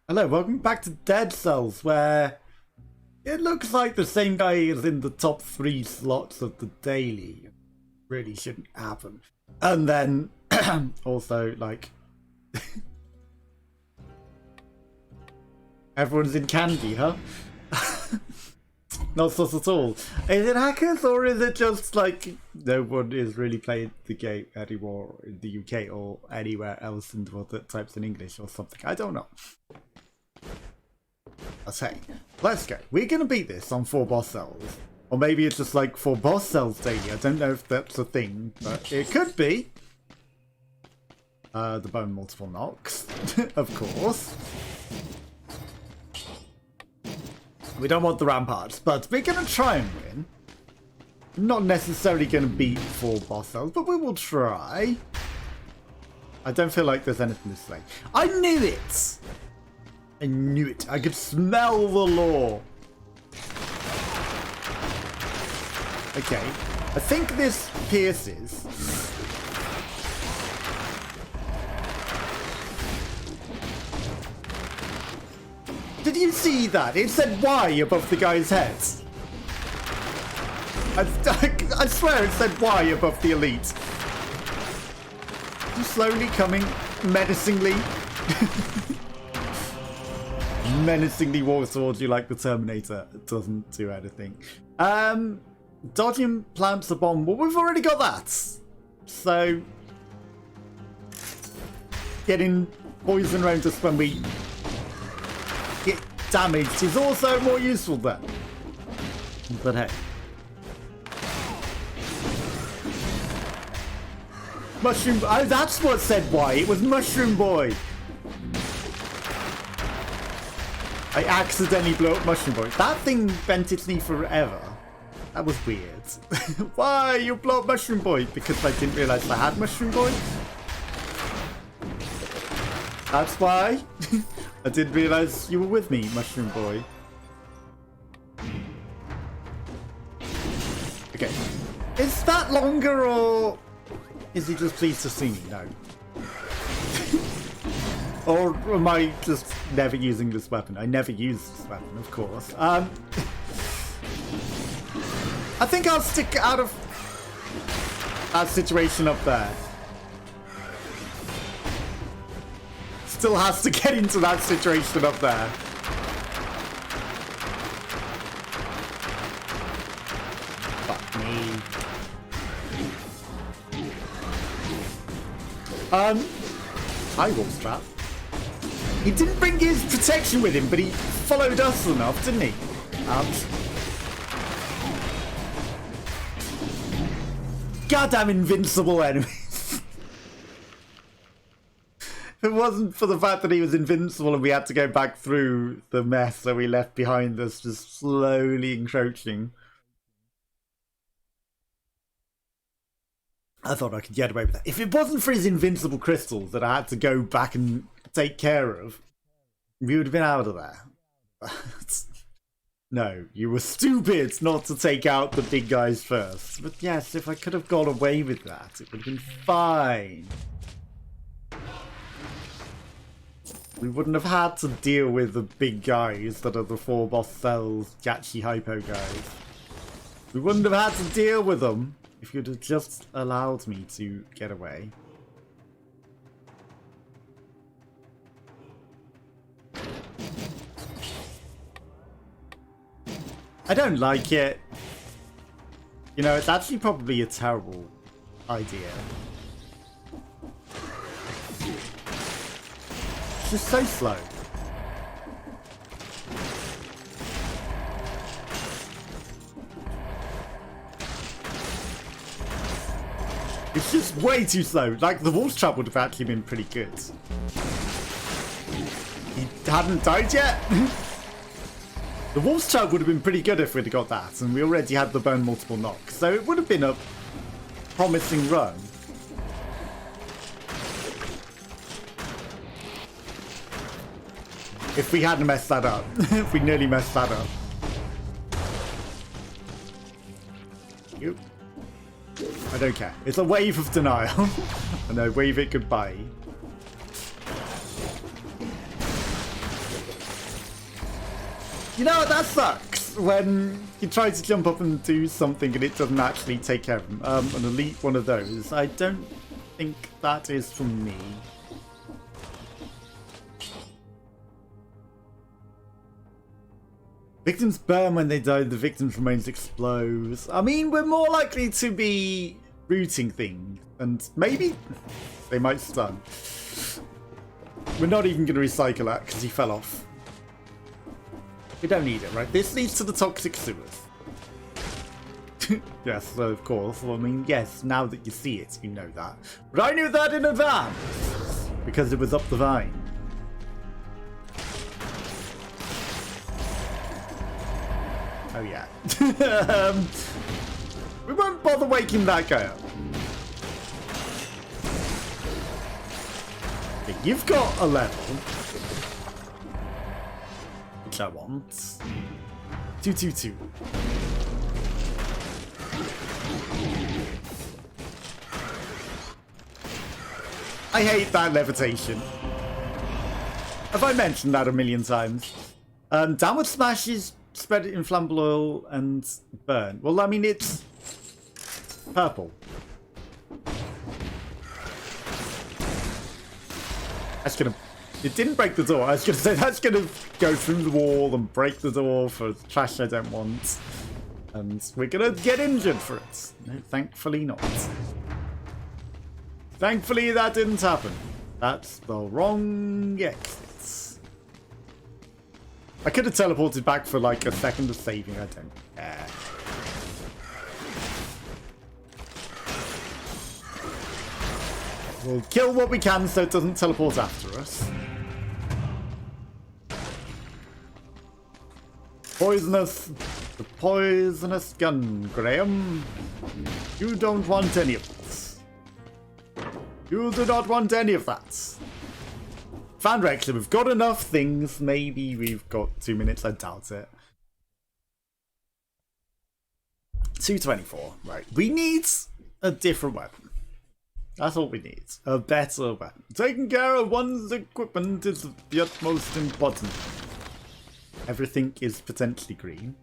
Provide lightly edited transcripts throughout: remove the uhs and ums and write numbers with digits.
Hello, welcome back to Dead Cells, where it looks like the same guy is in the top 3 slots of the daily. Really shouldn't happen. And then, also, like... everyone's in candy, huh? Not sus at all. Is it hackers, or is it just like no one is really playing the game anymore in the UK or anywhere else in the world that types in English or something? I don't know. I say, let's go. We're gonna beat this on 4 boss cells. Or maybe it's just like 4 boss cells daily. I don't know if that's a thing, but it could be. The bone multiple knocks, of course. We don't want the ramparts, but we're gonna try and win. Not necessarily gonna beat 4 boss cells, but we will try. I don't feel like there's anything this way. I knew it! I knew it. I could smell the law. Okay. I think this pierces. Did you see that? It said Y above the guy's head. I swear it said Y above the elite. Slowly coming, menacingly. Menacingly walks towards you like the Terminator. It doesn't do anything. Dodging plants a bomb. Well, we've already got that. So, getting poison around us when we get damaged is also more useful then. But hey. Mushroom. Oh, that's what said Y. It was Mushroom Boy. I accidentally blew up Mushroom Boy. That thing vented me forever. That was weird. Why you blow up Mushroom Boy? Because I didn't realize I had Mushroom Boy. That's why. I didn't realize you were with me, Mushroom Boy. Okay. Is that longer, or is he just pleased to see me? No. Or am I just never using this weapon? I never use this weapon, of course. I think I'll stick out of that situation up there. Still has to get into that situation up there. Fuck me. Hi, Wolfstrap. He didn't bring his protection with him, but he followed us enough, didn't he? Goddamn invincible enemies. If it wasn't for the fact that he was invincible and we had to go back through the mess that we left behind us, just slowly encroaching, I thought I could get away with that. If it wasn't for his invincible crystals that I had to go back and take care of, we would have been out of there. No, you were stupid not to take out the big guys first. But yes, if I could have got away with that, it would have been fine. We wouldn't have had to deal with the big guys that are the 4 boss cells, Gachi Hypo guys. We wouldn't have had to deal with them if you'd have just allowed me to get away. I don't like it. You know, it's actually probably a terrible idea. It's just so slow. It's just way too slow. Like, the Wolf's Trap would have actually been pretty good. He hadn't died yet? The Wolf's Trap would have been pretty good if we'd have got that, and we already had the bone multiple knock, so it would have been a promising run. If we hadn't messed that up. If we nearly messed that up. Yep. I don't care. It's a wave of denial. I know, wave it goodbye. You know, that sucks when you try to jump up and do something and it doesn't actually take care of them. An elite one of those. I don't think that is for me. Victims burn when they die, the victim's remains explode. I mean, we're more likely to be rooting things, and maybe they might stun. We're not even going to recycle that because he fell off. We don't need it, right? This leads to the toxic sewers. Yes, of course. Well, I mean, yes, now that you see it, you know that. But I knew that in advance because it was up the vine. Oh yeah. We won't bother waking that guy up. Okay, you've got a level, which I want. 222. I hate that levitation. Have I mentioned that a million times? Downward smash is spread inflammable oil and burn. Well, I mean, it's purple. That's gonna... It didn't break the door. I was gonna say that's gonna go through the wall and break the door for trash I don't want. And we're gonna get injured for it. No, thankfully not. Thankfully that didn't happen. That's the wrong exit. I could have teleported back for like a second of saving, I don't care. We'll kill what we can so it doesn't teleport after us. Poisonous. The poisonous gun, Graham. You don't want any of this. You do not want any of that. Fan Rexler, we've got enough things. Maybe we've got 2 minutes. I doubt it. 224. Right. We need a different weapon. That's all we need. A better weapon. Taking care of one's equipment is the utmost important. Everything is potentially green.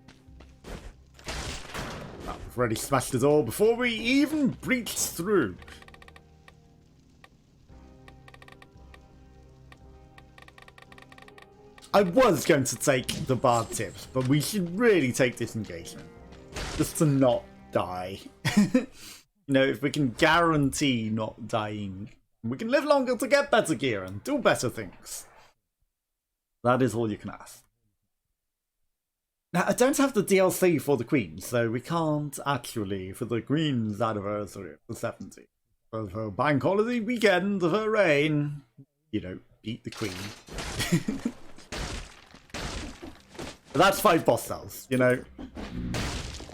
Well, we've already smashed it all before we even breached through. I was going to take the bard tips, but we should really take disengagement. Just to not die. You know, if we can guarantee not dying, we can live longer to get better gear and do better things. That is all you can ask. Now, I don't have the DLC for the Queen, so we can't actually, for the Queen's anniversary of the 70th, of her bank holiday weekend of her reign, you know, beat the Queen. But that's 5 boss cells, you know.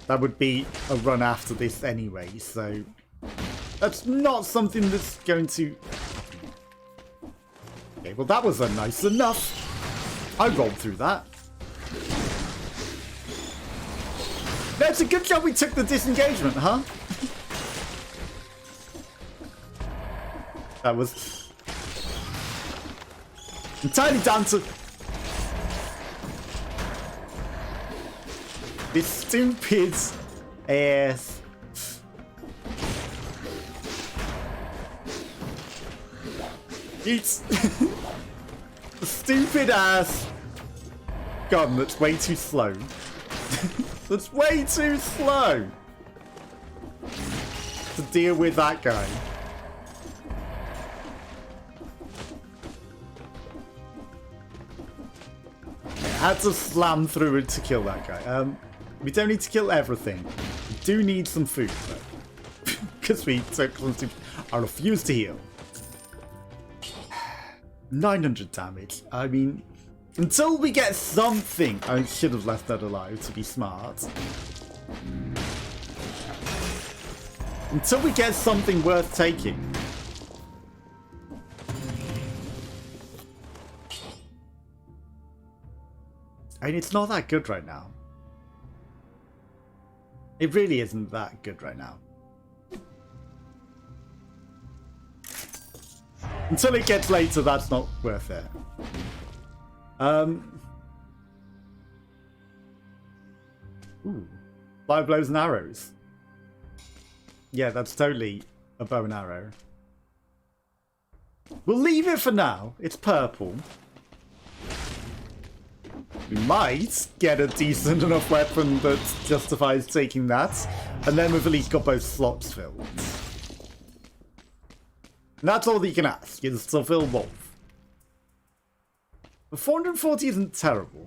That would be a run after this anyway, so that's not something that's going to happen. Okay, well that was nice enough. I rolled through that. That's a good job we took the disengagement, huh? That was entirely down to this stupid ass. It's the stupid ass gun that's way too slow. That's way too slow to deal with that guy. I had to slam through it to kill that guy. We don't need to kill everything. We do need some food, though. Because we took some... I refuse to heal. 900 damage. I mean, until we get something... I should have left that alive to be smart. Until we get something worth taking. I mean, it's not that good right now. It really isn't that good right now. Until it gets later, that's not worth it. Ooh. Fire blows and arrows. Yeah, that's totally a bow and arrow. We'll leave it for now. It's purple. We might get a decent enough weapon that justifies taking that. And then we've at least got both slots filled. And that's all that you can ask, is to fill both. But 440 isn't terrible.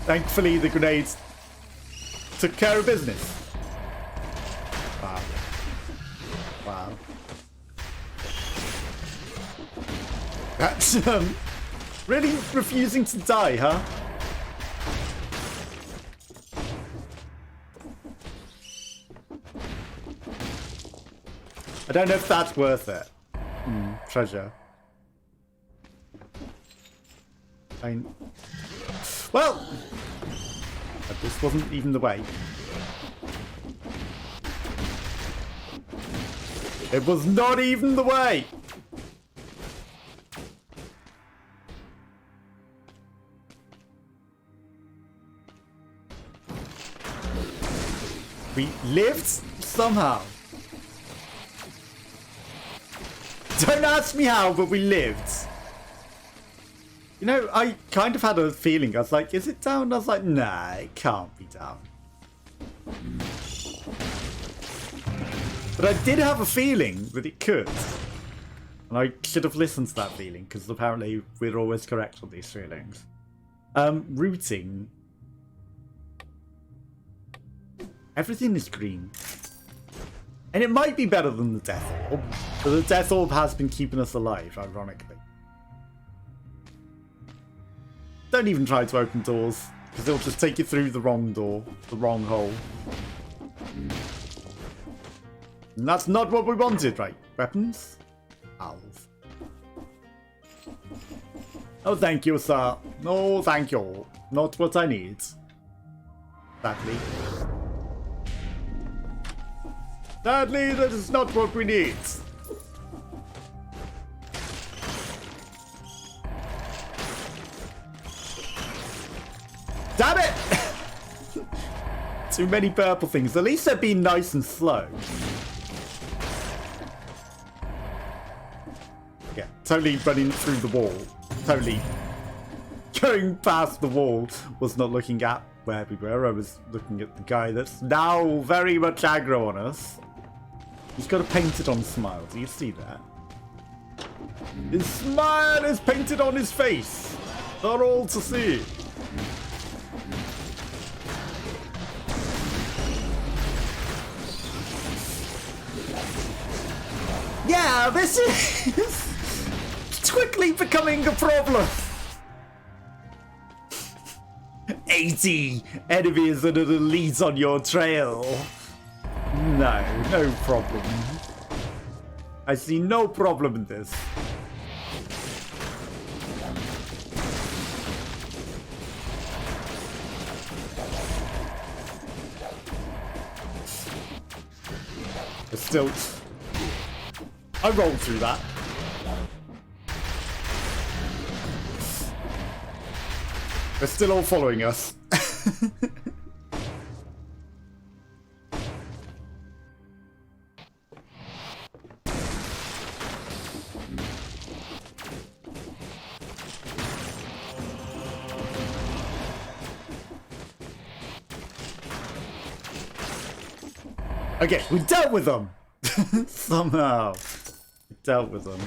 Thankfully, the grenades took care of business. Wow. Wow. That's, really refusing to die, huh? I don't know if that's worth it. Treasure. Well, this wasn't even the way. It was not even the way. We lived somehow. Don't ask me how, but we lived. You know, I kind of had a feeling. I was like, is it down? I was like, nah, it can't be down. But I did have a feeling that it could. And I should have listened to that feeling, because apparently we're always correct on these feelings. Routing. Everything is green. And it might be better than the Death Orb. But the Death Orb has been keeping us alive, ironically. Don't even try to open doors, because it'll just take you through the wrong door, the wrong hole. And that's not what we wanted, right? Weapons? Owls. Oh, thank you, sir. No, thank you. Not what I need. Sadly. Sadly, that is not what we need. Damn it! Too many purple things. At least they're being nice and slow. Yeah, totally running through the wall. Totally going past the wall. Was not looking at where we were. I was looking at the guy that's now very much aggro on us. He's got a painted on smile. Do you see that? His smile is painted on his face. For all to see. Yeah, this is quickly becoming a problem. 80 enemies and an elite on your trail. No problem. I see no problem in this. But still, I rolled through that. They're still all following us. Okay, we dealt with them! Somehow. We dealt with them.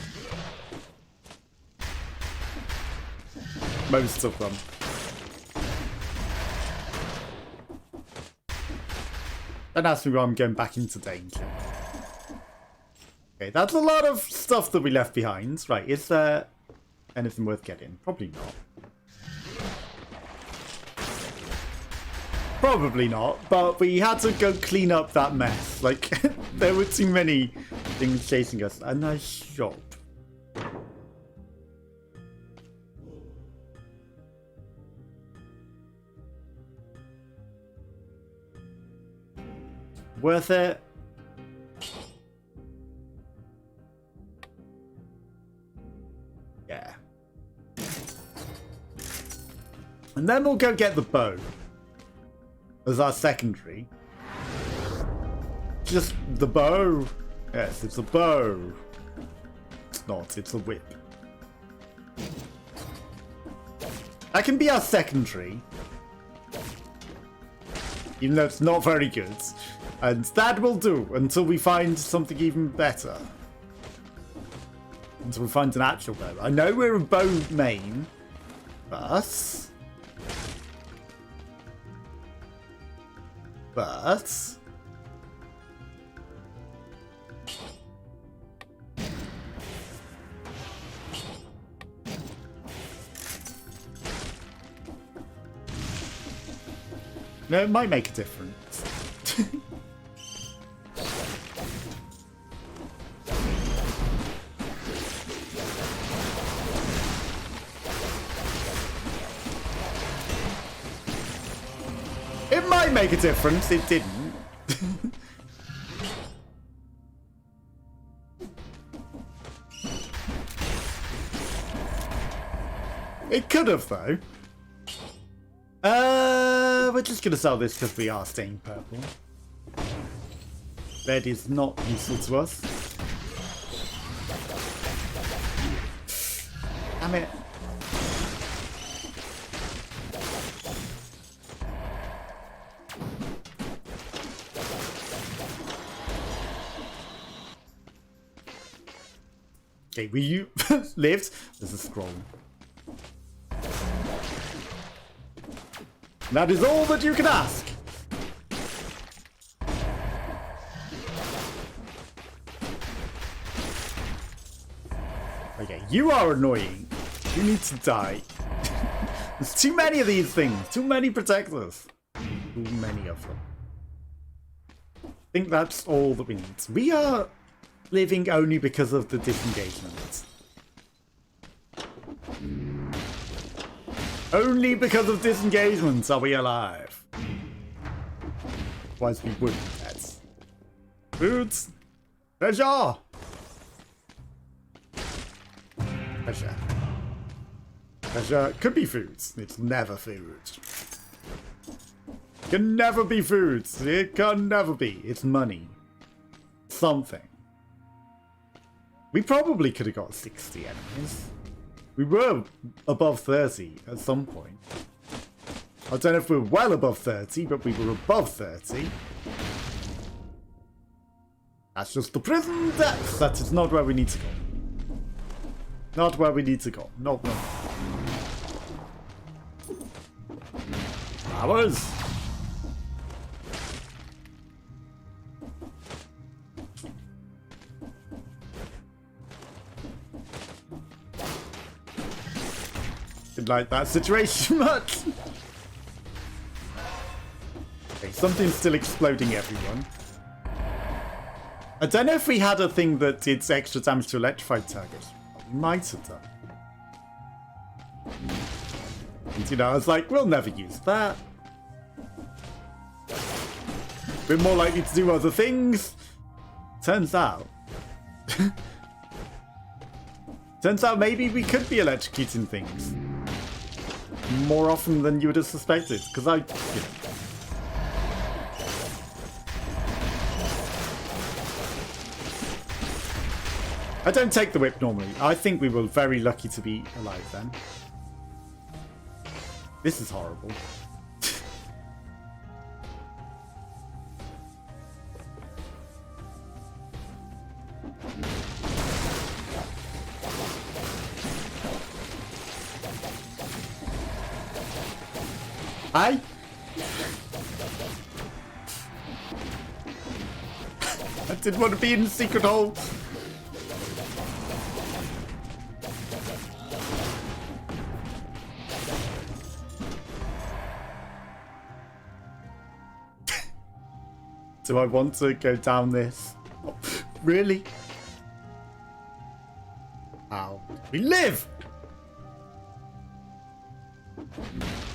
Most of them. Don't ask me why I'm going back into danger. Okay, that's a lot of stuff that we left behind. Right, is there anything worth getting? Probably not. Probably not, but we had to go clean up that mess. Like, there were too many things chasing us. A nice shop. Worth it? Yeah. And then we'll go get the bow as our secondary. Just the bow. Yes, it's a bow. It's not, it's a whip. That can be our secondary. Even though it's not very good. And that will do until we find something even better. Until we find an actual bow. I know we're a bow main, but... No, it might make a difference. It might make a difference. It didn't. It could have, though. We're just gonna sell this because we are stained purple. Red is not useful to us. Damn it. Okay, we lived. There's a scroll. That is all that you can ask. Okay, you are annoying. You need to die. There's too many of these things. Too many protectors. Too many of them. I think that's all that we need. We are living only because of the disengagement. Only because of disengagement are we alive. Otherwise we wouldn't. That's foods. Treasure. Treasure. Treasure could be foods. It's never food. It can never be foods. It can never be. It's money. Something. We probably could have got 60 enemies. We were above 30 at some point. I don't know if we were well above 30, but we were above 30. That's just the prison depths. That is not where we need to go. Not where we need to go. No. Flowers. Didn't like that situation much. Okay, something's still exploding, everyone. I don't know if we had a thing that did extra damage to electrified targets. We might have done. And, you know, I was like, we'll never use that. We're more likely to do other things. Turns out. Turns out maybe we could be electrocuting things. More often than you would have suspected, because I, you know. I don't take the whip normally. I think we were very lucky to be alive then. This is horrible. Hi. I didn't want to be in the secret hole. Do I want to go down this? Oh, really? How did we live?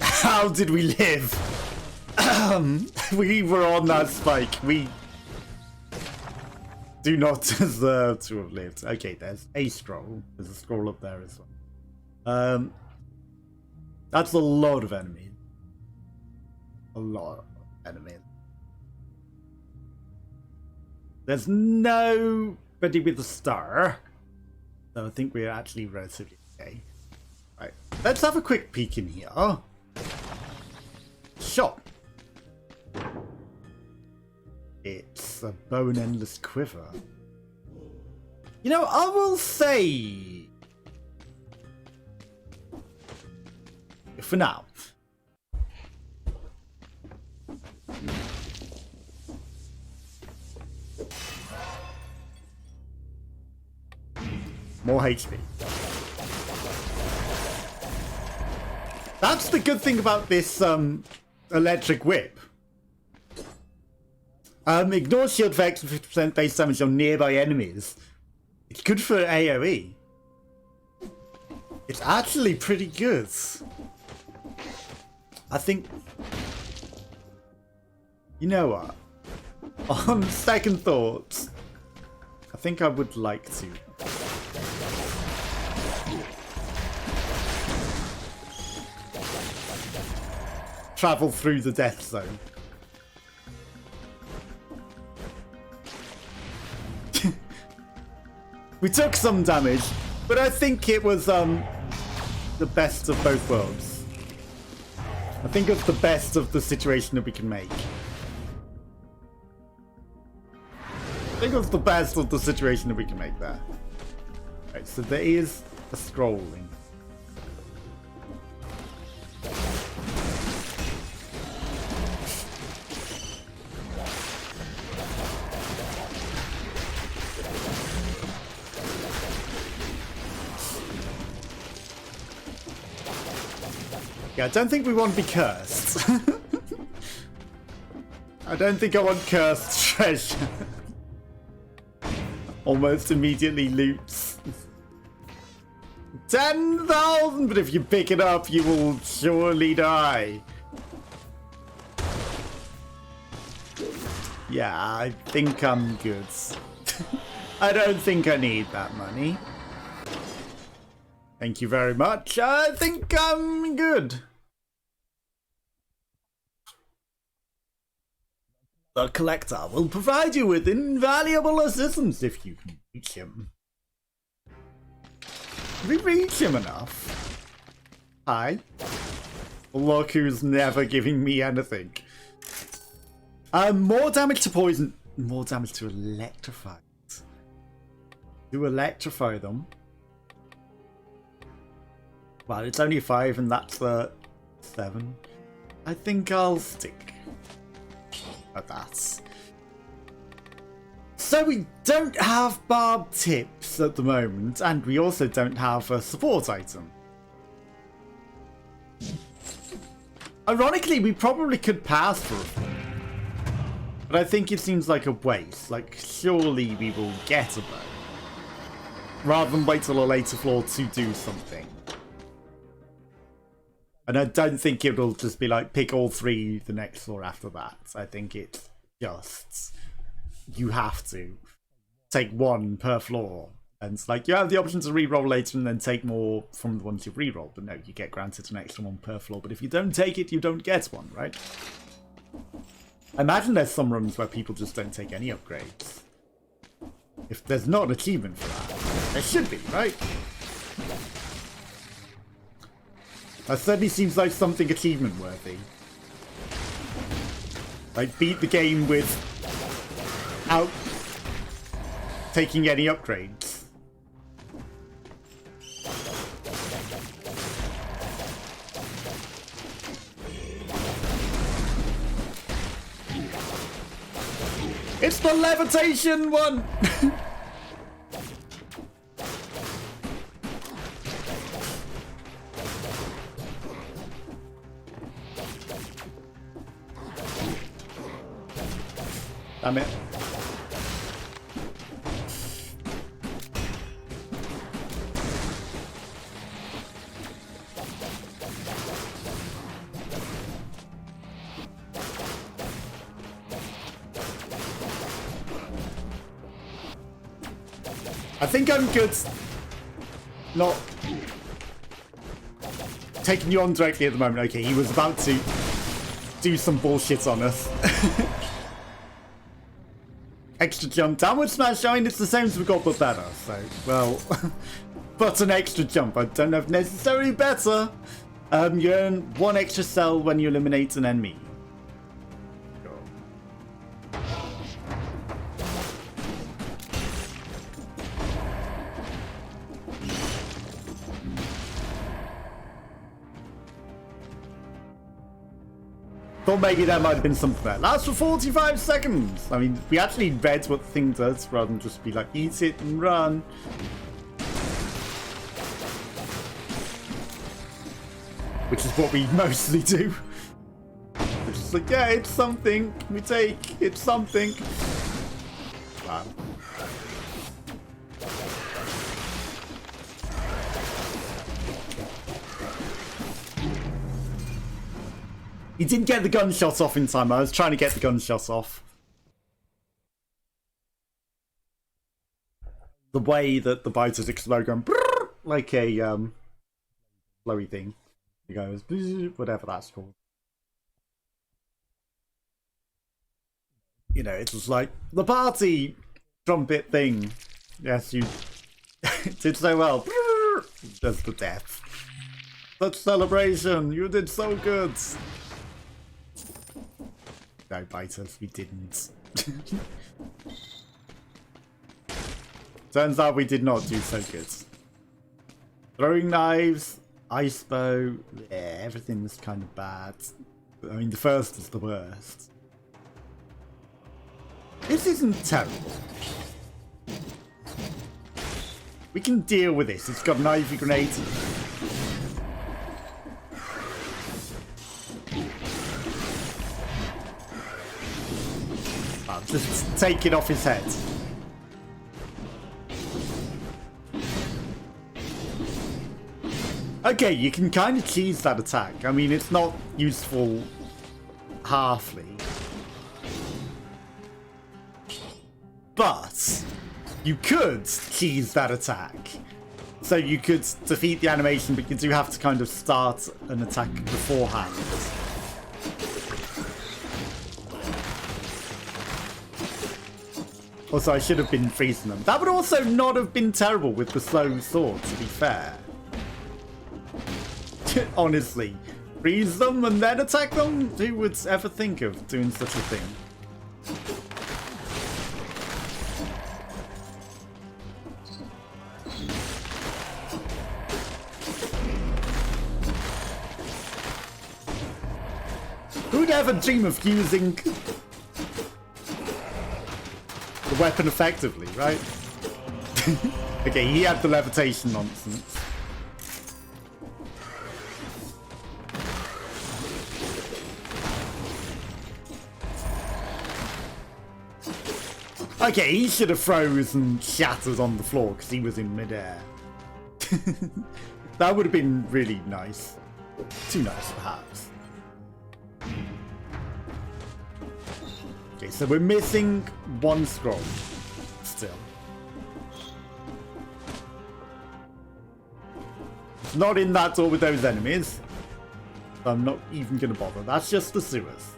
How did we live? We were on that spike. We do not deserve to have lived. Okay, there's a scroll. There's a scroll up there as well. That's a lot of enemies. A lot of enemies. There's nobody with a star. So I think we're actually relatively okay. Right. Let's have a quick peek in here. Shop. It's a bone endless quiver. You know, I will say, for now, more HP. That's the good thing about this electric whip. Ignore shield effects and 50% base damage on nearby enemies. It's good for AoE. It's actually pretty good. I think... You know what? On second thoughts, I think I would like to. Travel through the death zone. We took some damage, but I think it was the best of both worlds. I think it's the best of the situation that we can make. I think it's the best of the situation that we can make there. Right, so there is a scrolling. Yeah, I don't think we want to be cursed. I don't think I want cursed treasure. Almost immediately loots. 10,000! But if you pick it up, you will surely die. Yeah, I think I'm good. I don't think I need that money. Thank you very much. I think I'm good. The collector will provide you with invaluable assistance if you can reach him. Can we reach him enough? Hi. Look who's never giving me anything. More damage to poison. More damage to electrify. To electrify them. Well, it's only 5 and that's 7. I think I'll stick at that. So we don't have barb tips at the moment, and we also don't have a support item. Ironically, we probably could pass for it. But I think it seems like a waste. Like, surely we will get a bow. Rather than wait till a later floor to do something. And I don't think it'll just be like, pick all 3 the next floor after that. I think it's just, you have to take 1 per floor. And it's like, you have the option to reroll later and then take more from the ones you've rerolled. But no, you get granted an extra 1 per floor. But if you don't take it, you don't get one, right? I imagine there's some rooms where people just don't take any upgrades. If there's not an achievement for that, there should be, right? That certainly seems like something achievement worthy. Like, beat the game without taking any upgrades. It's the levitation one! Damn it. I think I'm good not taking you on directly at the moment. Okay, he was about to do some bullshit on us. Extra jump, downward smash. I mean, it's the same as we got, but better. So, well, but an extra jump. I don't know if necessarily better. You earn 1 extra cell when you eliminate an enemy. Thought maybe there might have been something there. Lasts for 45 seconds. I mean, we actually read what the thing does rather than just be like, eat it and run. Which is what we mostly do. We're just like, yeah, it's something. We take, it's something. Wow. He didn't get the gunshot off in time. I was trying to get the gunshot off. The way that the biters explode going brrr, like a flowy thing. It goes whatever that's called. You know, it's just like the party trumpet thing. Yes, you did so well. Brrr, just the death. Such celebration. You did so good. No, biters, we didn't. Turns out we did not do so good. Throwing knives, ice bow, yeah, everything was kind of bad. I mean, the first is the worst. This isn't terrible. We can deal with this. It's got an ivy grenade. Just take it off his head. Okay, you can kind of cheese that attack. I mean, it's not useful halfly. But you could cheese that attack. So you could defeat the animation, but you do have to kind of start an attack beforehand. Also, I should have been freezing them. That would also not have been terrible with the slow sword, to be fair. Honestly. Freeze them and then attack them? Who would ever think of doing such a thing? Who'd ever dream of using the weapon effectively, right? Okay, he had the levitation nonsense. Okay, he should have froze and shattered on the floor because he was in midair. That would have been really nice. Too nice, perhaps. Okay, so we're missing 1 scroll still. It's not in that door with those enemies. So I'm not even going to bother. That's just the sewers.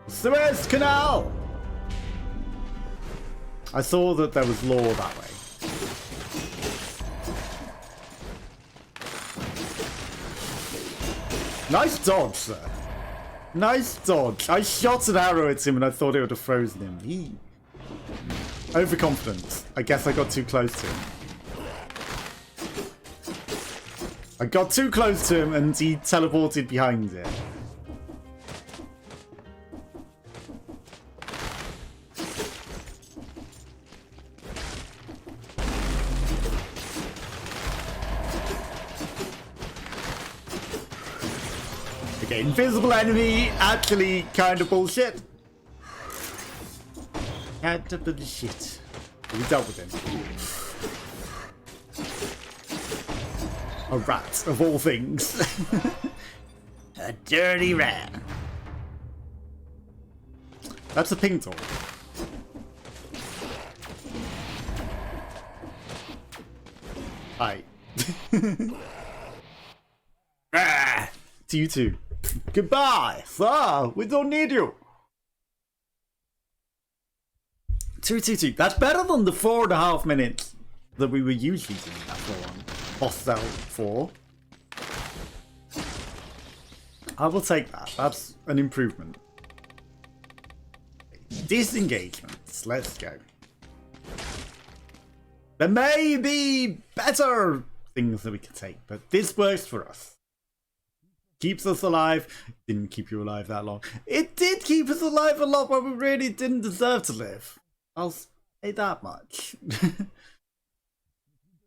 The Suez Canal! I saw that there was lore that way. Nice dodge, sir. Nice dodge. I shot an arrow at him and I thought it would have frozen him. Overconfident. I guess I got too close to him. I got too close to him and he teleported behind it. Okay, invisible enemy, actually kind of bullshit. Kind of bullshit. We dealt with him. A rat, of all things. A dirty rat. That's a ping door. Hi. to you too. Goodbye, sir. We don't need you. 222. That's better than the 4.5 minutes that we were usually doing that for boss cell 4. I will take that. That's an improvement. Disengagements. Let's go. There may be better things that we can take, but this works for us. Keeps us alive. Didn't keep you alive that long. It did keep us alive a lot, but we really didn't deserve to live. I'll say that much.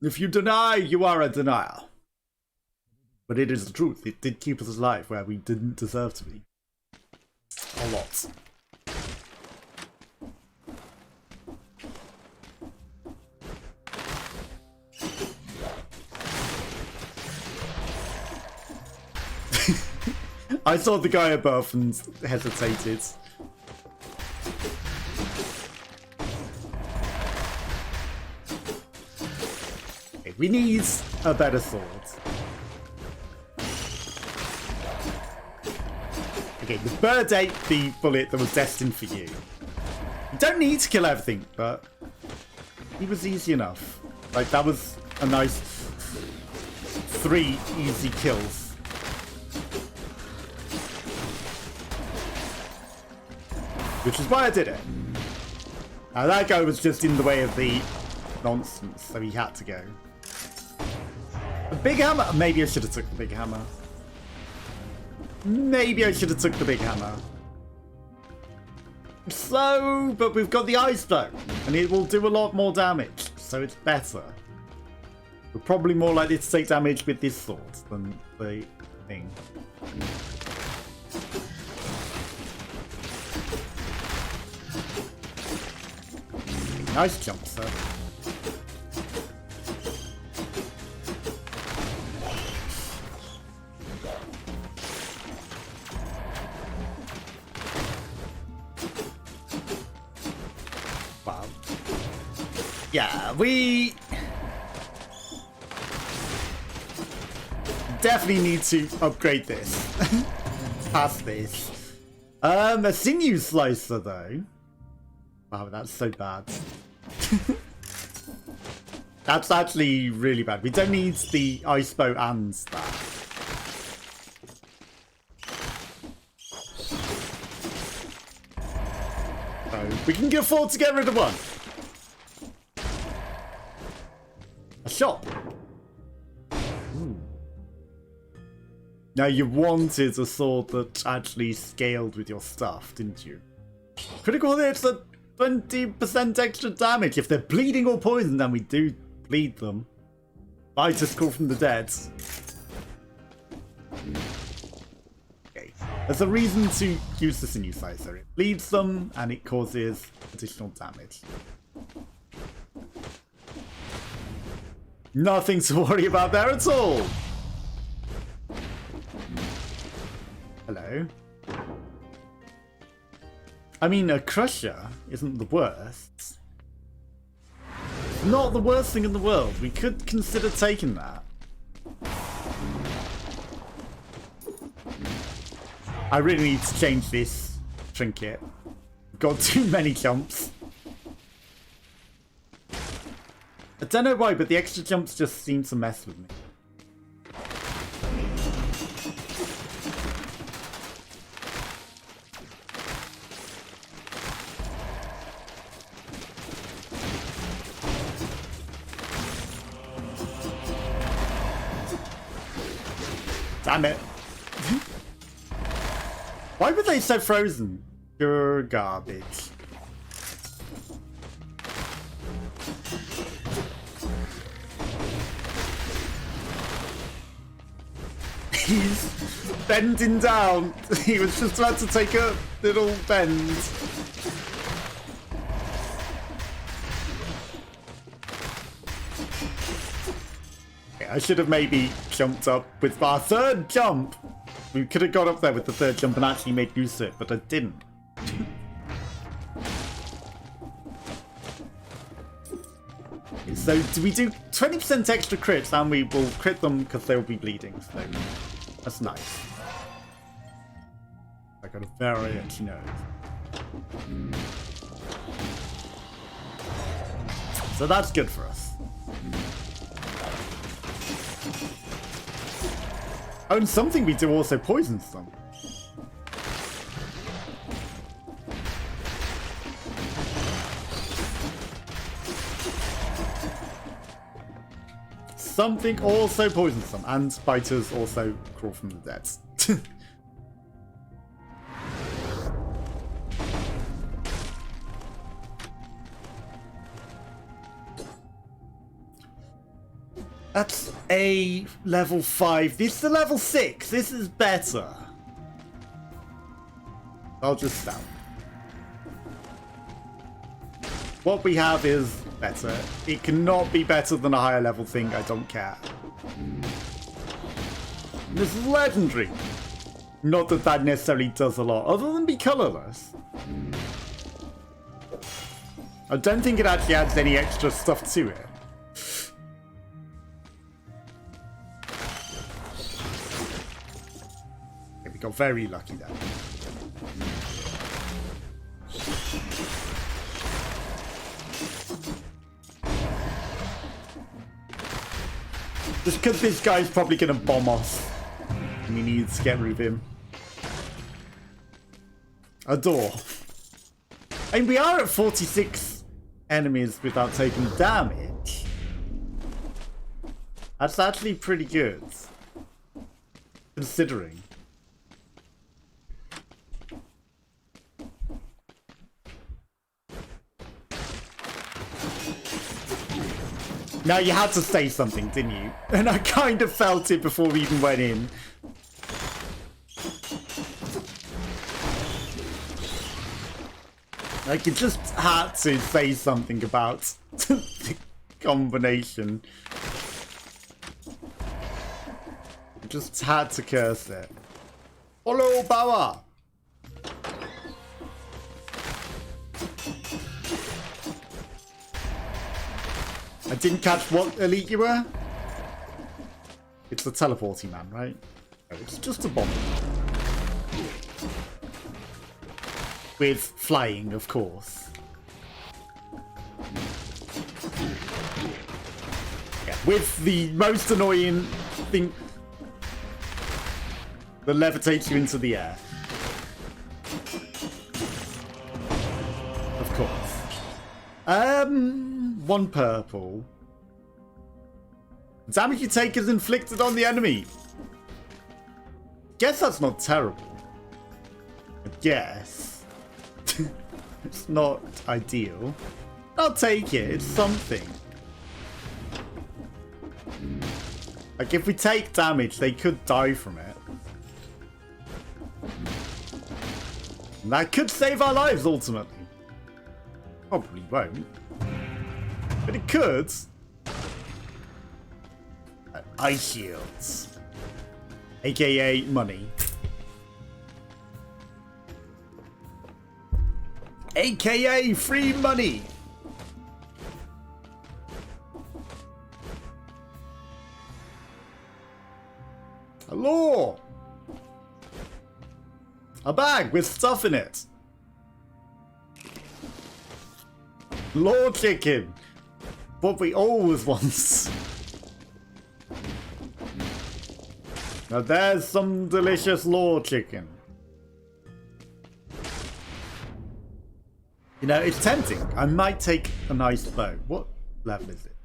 If you deny, you are a denier. But it is the truth. It did keep us alive where we didn't deserve to be. A lot. I saw the guy above and hesitated. Okay, we need a better sword. Okay, the bird ate the bullet that was destined for you. You don't need to kill everything, but he was easy enough. Like, that was a nice 3 easy kills. Which is why I did it. Now that guy was just in the way of the nonsense, so he had to go. The big hammer? Maybe I should have took the big hammer. Maybe I should have took the big hammer. So, but we've got the ice stone, and it will do a lot more damage, so it's better. We're probably more likely to take damage with this sword than the thing. Nice jump, sir. Wow. Yeah, we definitely need to upgrade this. Past this. A sinew slicer, though. Wow, that's so bad. That's actually really bad. We don't need the ice bow and that. So we can afford to get rid of one. A shop. Ooh. Now you wanted a sword that actually scaled with your stuff, didn't you? Critical hits at 20% extra damage. If they're bleeding or poisoned, then we do bleed them. Vitus call from the dead. Okay. There's a reason to use the sinew slicer. It bleeds them and it causes additional damage. Nothing to worry about there at all. Hello. I mean, a crusher isn't the worst. Not the worst thing in the world. We could consider taking that. I really need to change this trinket. Got too many jumps. I don't know why, but the extra jumps just seem to mess with me. Damn it. Why were they so frozen? Pure garbage. He's bending down. He was just about to take a little bend. I should have maybe jumped up with our third jump. We could have got up there with the third jump and actually made use of it, but I didn't. So do we do 20% extra crits and we will crit them because they will be bleeding. So that's nice. got a very itchy nose. So that's good for us. Oh, and something we do also poisons them. Something also poisons them, and biters also crawl from the dead. That's a level 5. This is a level 6. This is better. I'll just stop. What we have is better. It cannot be better than a higher level thing. I don't care. This is legendary. Not that that necessarily does a lot, other than be colorless. I don't think it actually adds any extra stuff to it. Okay, we got very lucky there. Just because this guy's probably going to bomb us. And we need to get rid of him. A door. I mean, we are at 46 enemies without taking damage. That's actually pretty good. Considering. Now, you had to say something, didn't you? And I kind of felt it before we even went in. Like, you just had to say something about the combination. You just had to curse it. Hello, Bauer! I didn't catch what elite you were. It's the teleporting man, right? Oh, it's just a bomb. With flying, of course. Yeah, with the most annoying thing that levitates you into the air. Of course. One purple. Damage you take is inflicted on the enemy. Guess that's not terrible. I guess. It's not ideal. I'll take it. It's something. Like, if we take damage, they could die from it. And that could save our lives, ultimately. Probably won't. But it could. Ice shields. AKA money. AKA free money. Hello. A bag with stuff in it. Law chicken. What we always want. Now there's some delicious law chicken. You know, it's tempting. I might take a nice bow. What level is it?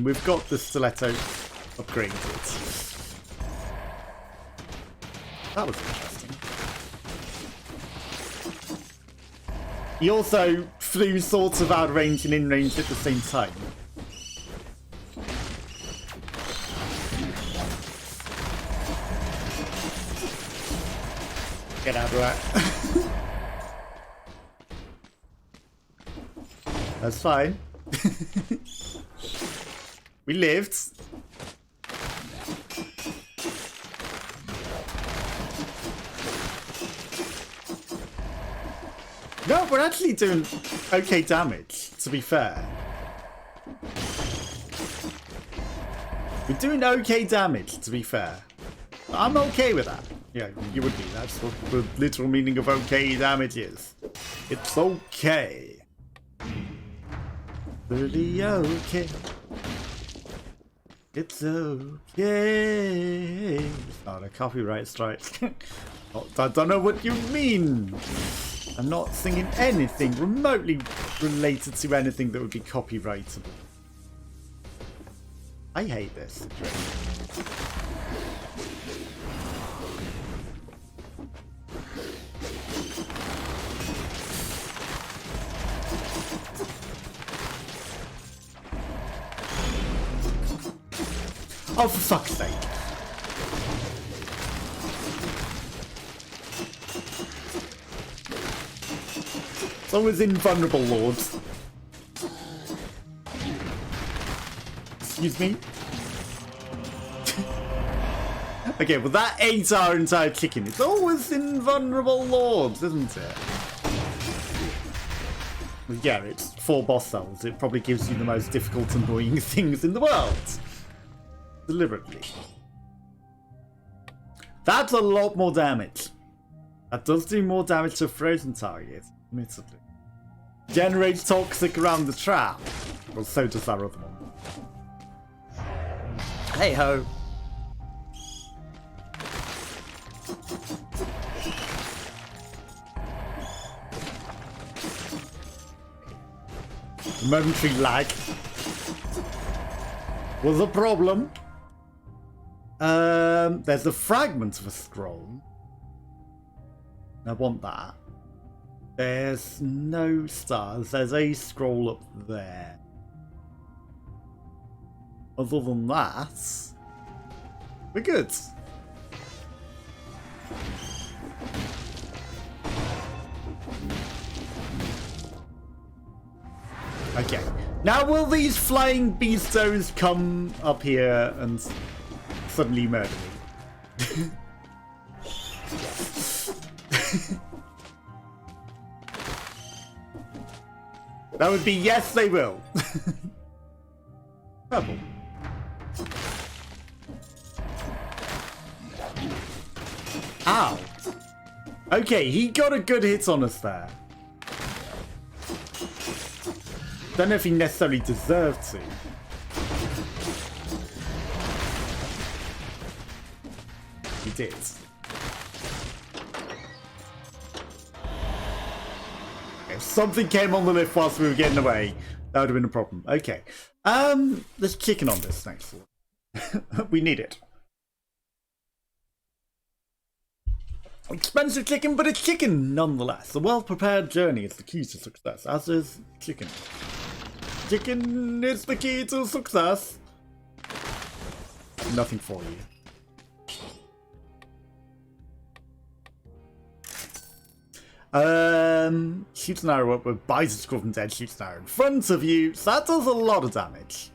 We've got the stiletto upgraded. That was interesting. He also flew sort of out of range and in range at the same time. Get out of that. That's fine. We lived. No, we're actually doing okay damage, to be fair. We're doing okay damage, to be fair. I'm okay with that. Yeah, you would be. That's what the literal meaning of okay damage is. It's okay. Really okay. It's okay. It's not a copyright strike. I don't know what you mean. I'm not singing anything remotely related to anything that would be copyrightable. I hate this. Oh, for fuck's sake. It's always invulnerable lords. Excuse me? Okay, well that ate our entire chicken. It's always invulnerable lords, isn't it? Well, yeah, it's 4 boss cells. It probably gives you the most difficult, annoying things in the world. Deliberately. That's a lot more damage. That does do more damage to a frozen target, admittedly. Generates toxic around the trap. Well, so does our other one. Hey ho. Momentary lag was a problem. There's a fragment of a scroll. I want that. There's no stars. There's a scroll up there. Other than that, we're good. Okay. Now will these flying beastos come up here and suddenly murder me? That would be yes, they will. Purple. Ow. Okay, he got a good hit on us there. Don't know if he necessarily deserved to. He did. If something came on the lift whilst we were getting away, that would have been a problem. Okay. There's chicken on this next one. We need it. Expensive chicken, but it's chicken nonetheless. A well-prepared journey is the key to success, as is chicken. Chicken is the key to success. Nothing for you. Shoots an arrow upward, buys its equivalent dead, shoots an arrow in front of you. So that does a lot of damage.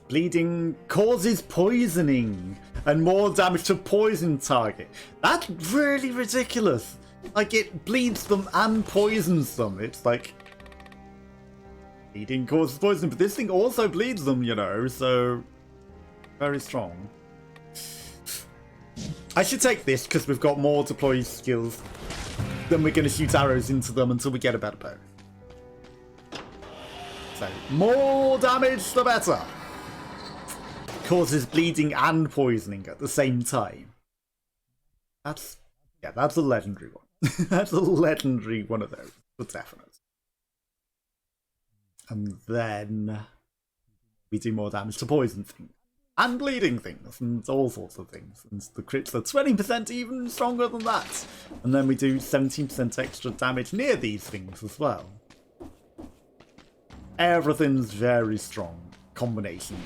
Bleeding causes poisoning and more damage to poison target. That's really ridiculous. Like, it bleeds them and poisons them. It's like, bleeding causes poison, but this thing also bleeds them, you know, so very strong. I should take this because we've got more deploy skills. Then we're going to shoot arrows into them until we get a better bow. So, more damage the better. Causes bleeding and poisoning at the same time. That's a legendary one. That's a legendary one of those, for definite. And then we do more damage to poison things. And bleeding things, and all sorts of things. And the crits are 20% even stronger than that. And then we do 17% extra damage near these things as well. Everything's very strong. Combinations.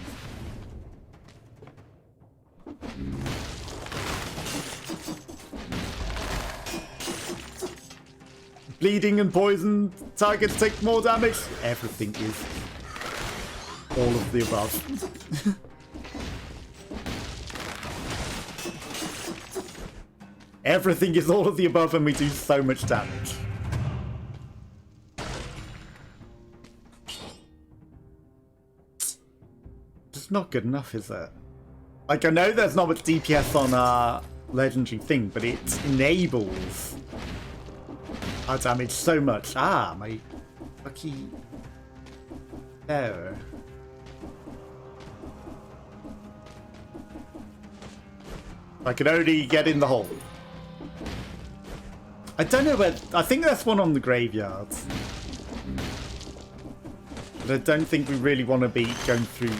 Bleeding and poison targets take more damage. Everything is all of the above. Everything is all of the above and we do so much damage. It's not good enough, is it? Like, I know there's not much DPS on our legendary thing, but it enables our damage so much. Ah, my lucky error. I can only get in the hole. I don't know where... I think there's one on the graveyard. But I don't think we really want to be going through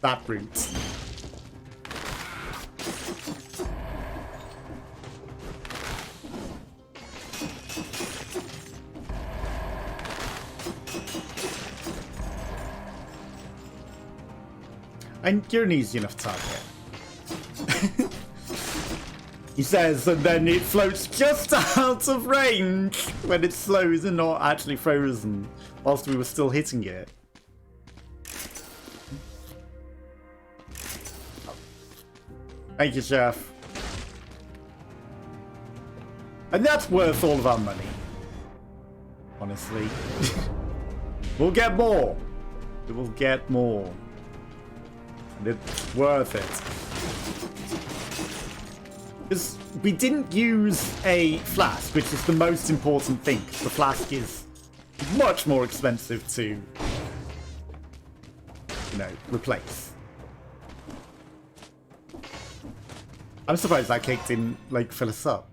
that route. And you're an easy enough target. He says, and then it floats just out of range when it slows and not actually frozen whilst we were still hitting it. Thank you, Chef. And that's worth all of our money. Honestly. We'll get more. We will get more. And it's worth it. Because we didn't use a flask, which is the most important thing. The flask is much more expensive to, you know, replace. I'm surprised that cake didn't, like, fill us up.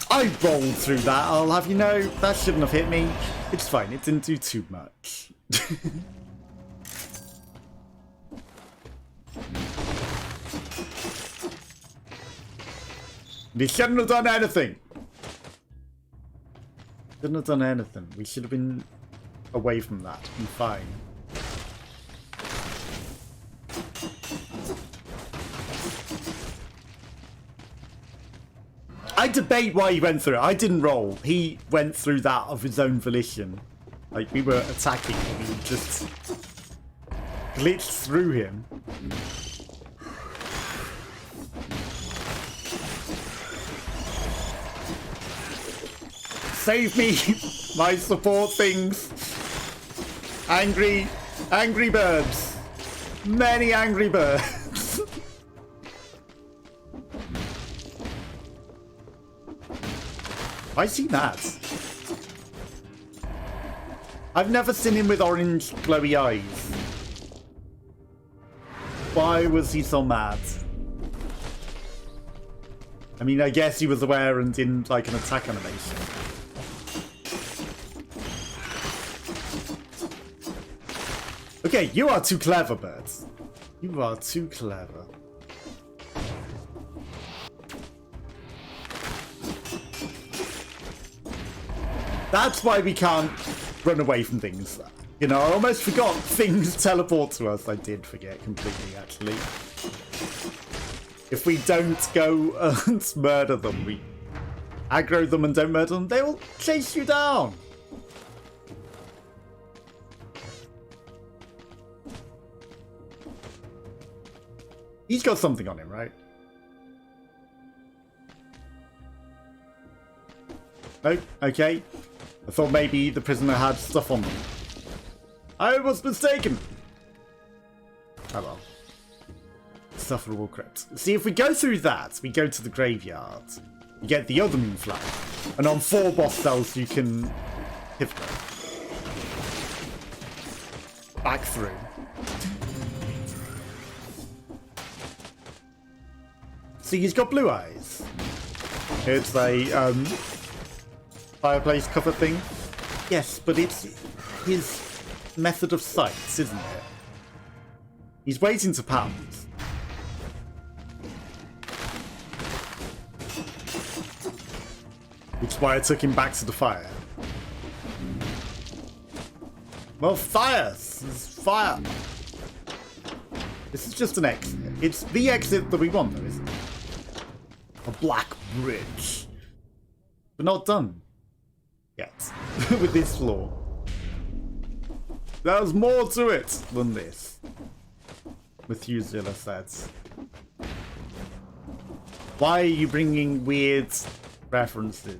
I rolled through that, I'll have you know. That shouldn't have hit me. It's fine, it didn't do too much. We shouldn't have done anything. Shouldn't have done anything. We should have been away from that. Been fine. I debate why he went through it. I didn't roll. He went through that of his own volition. Like, we were attacking and we just glitched through him. Save me! My support things! Angry birds! Many angry birds! Why is he mad? I've never seen him with orange glowy eyes. Why was he so mad? I mean, I guess he was aware and in like an attack animation. Okay, you are too clever, birds. You are too clever. That's why we can't run away from things. You know, I almost forgot things teleport to us. I did forget completely, actually. If we don't go and murder them, we aggro them and don't murder them, they will chase you down. He's got something on him, right? Oh, okay. I thought maybe the prisoner had stuff on them. I was mistaken. Oh well. Sufferable crypt. See, if we go through that, we go to the graveyard. You get the other moon flag. And on 4 boss cells, you can pivot back through. See, he's got blue eyes. It's a fireplace cover thing. Yes, but it's his method of sight, isn't it? He's waiting to pound. Which is why I took him back to the fire. Well, fire! This is fire! This is just an exit. It's the exit that we want, though, isn't it? A black bridge. We're not done yet with this floor. There's more to it than this. Methuselah says. Why are you bringing weird references?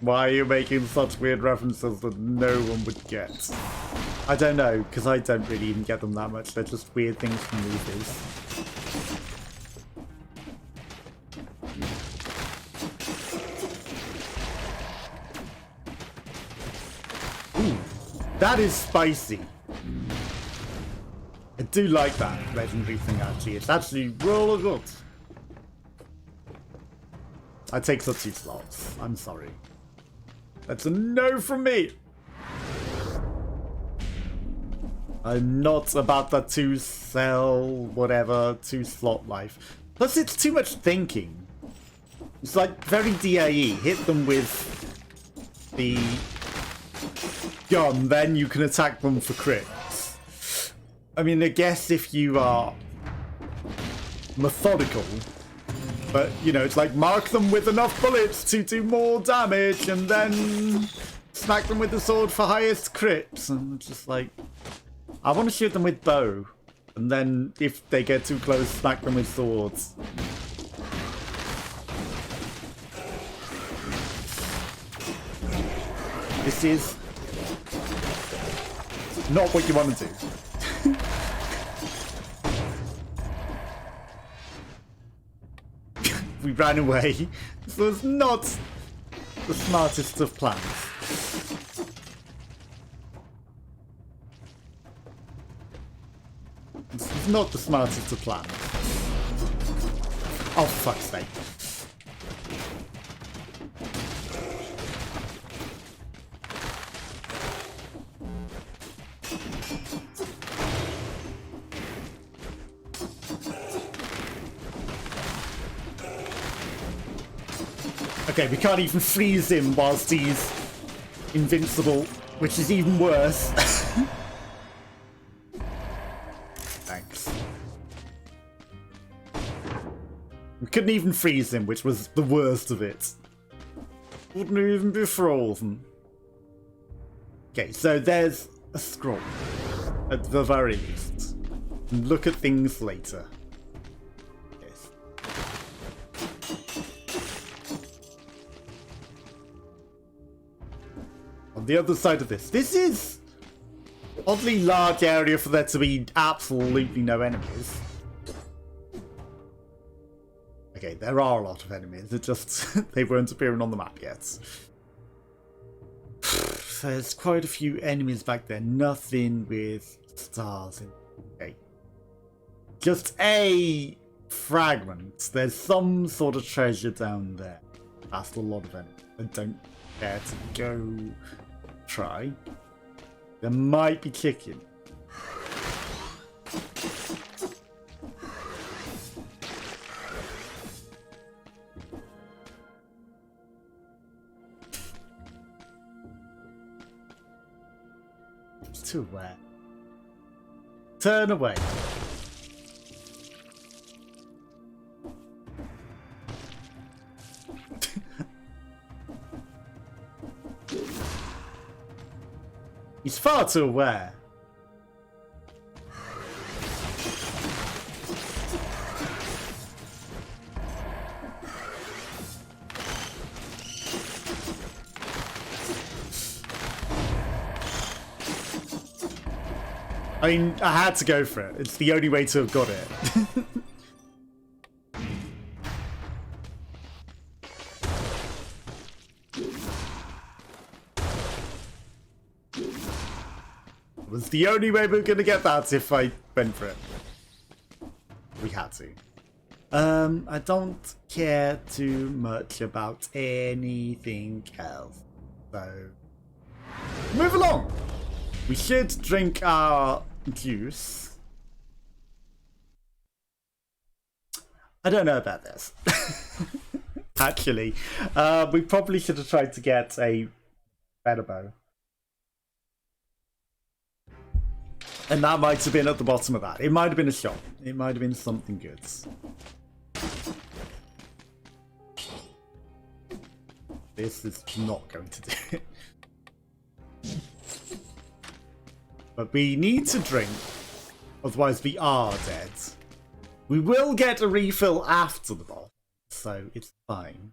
Why are you making such weird references that no one would get? I don't know, because I don't really even get them that much. They're just weird things from movies. Ooh, that is spicy. I do like that legendary thing, actually. It's actually really good. I take the 2 slots. I'm sorry. That's a no from me. I'm not about that 2 cell, whatever, 2 slot life. Plus, it's too much thinking. It's like very DAE. Hit them with the gun, then you can attack them for crits. I mean, I guess if you are methodical, but, you know, it's like mark them with enough bullets to do more damage and then smack them with the sword for highest crits. And it's just like, I want to shoot them with bow. And then if they get too close, smack them with swords. This is not what you want to do. We ran away. This was not the smartest of plans. This is not the smartest of plans. Oh, fuck's sake. Okay, we can't even freeze him whilst he's invincible, which is even worse. Thanks. We couldn't even freeze him, which was the worst of it. Wouldn't even be frozen. Okay, so there's a scroll, at the very least. And look at things later. Yes. On the other side of this is oddly large area for there to be absolutely no enemies. Okay, there are a lot of enemies, it just they weren't appearing on the map yet. There's quite a few enemies back there, nothing with stars in. Okay. Just a fragment. There's some sort of treasure down there. That's a lot of enemies. I don't care to go try. There might be chicken. It's too wet. Turn away. He's far too aware. I mean, I had to go for it. It's the only way to have got it. It was the only way we were going to get that if I went for it. We had to. I don't care too much about anything else. So, move along. We should drink our juice. I don't know about this. Actually, we probably should have tried to get a better bow. And that might have been at the bottom of that. It might have been a shop. It might have been something good. This is not going to do it. But we need to drink, otherwise we are dead. We will get a refill after the boss, so it's fine.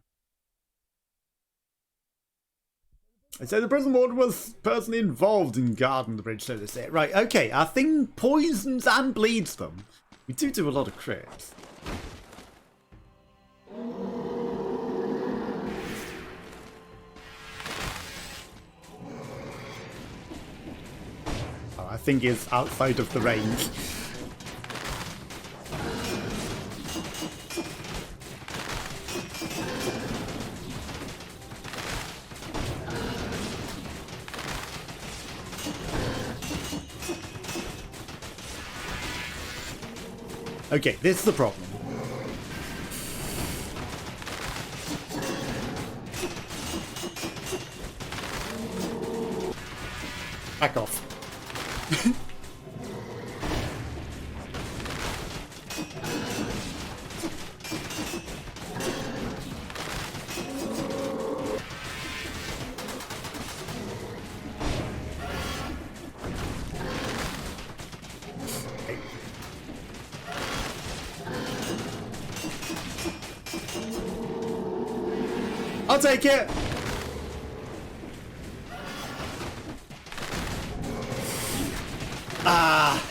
I say the prison warden was personally involved in guarding the bridge, so to say. Right, okay, our thing poisons and bleeds them. We do a lot of crits. Oh, I think it's outside of the range. Okay, this is the problem. Back off. I'll take it. Ah.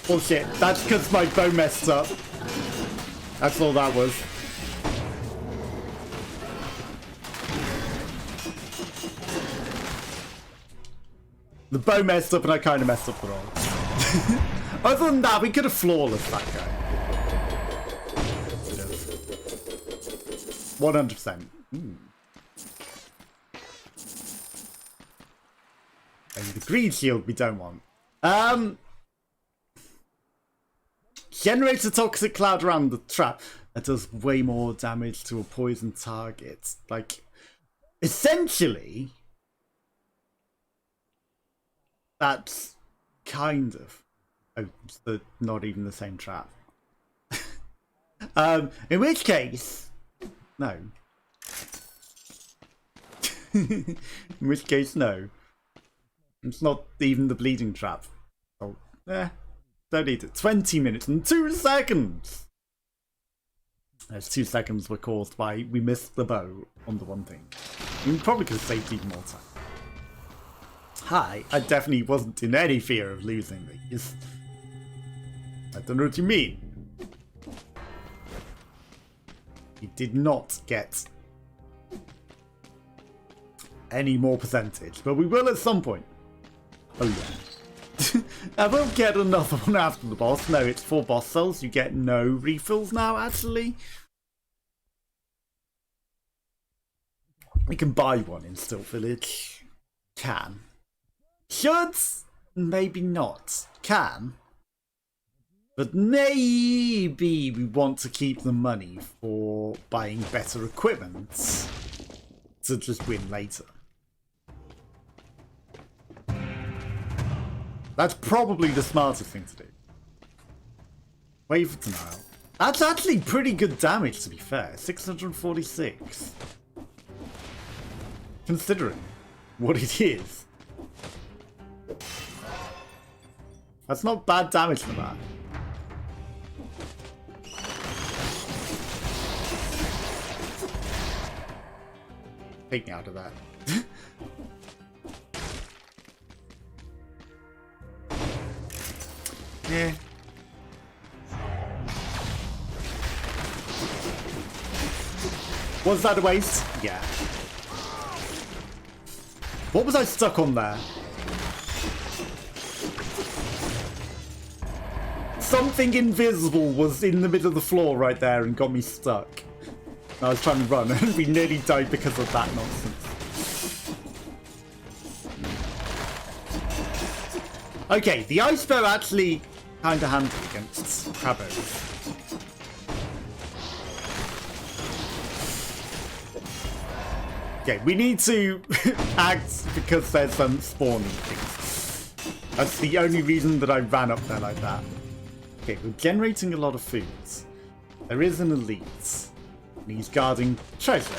Bullshit. That's because my bow messed up. That's all that was. The bow messed up and I kind of messed up the roll. Other than that, we could have flawless that guy. 100%. And the greed shield we don't want. Generates a toxic cloud around the trap that does way more damage to a poison target. Like, essentially, that's kind of... Oh, it's not even the same trap. In which case... No. In which case, no. It's not even the bleeding trap. Oh, don't need it. 20 minutes and 2 seconds! Those 2 seconds were caused by we missed the bow on the one thing. We probably could have saved even more time. Hi, I definitely wasn't in any fear of losing these. I don't know what you mean. You did not get any more percentage, but we will at some point. Oh yeah. I won't get another one after the boss. No, it's 4 boss cells. You get no refills now, actually. We can buy one in Still Village. Can. Should. Maybe not. Can. But maybe we want to keep the money for buying better equipment to just win later. That's probably the smartest thing to do. Wave of Denial. That's actually pretty good damage, to be fair. 646. Considering what it is. That's not bad damage for that. Take me out of that. Yeah. Was that a waste? Yeah. What was I stuck on there? Something invisible was in the middle of the floor right there and got me stuck. I was trying to run and we nearly died because of that nonsense. Okay, the ice bow actually kind of handy against crabos. Okay, we need to act because there's some spawning things. That's the only reason that I ran up there like that. Okay, we're generating a lot of foods. There is an elite. And he's guarding treasure.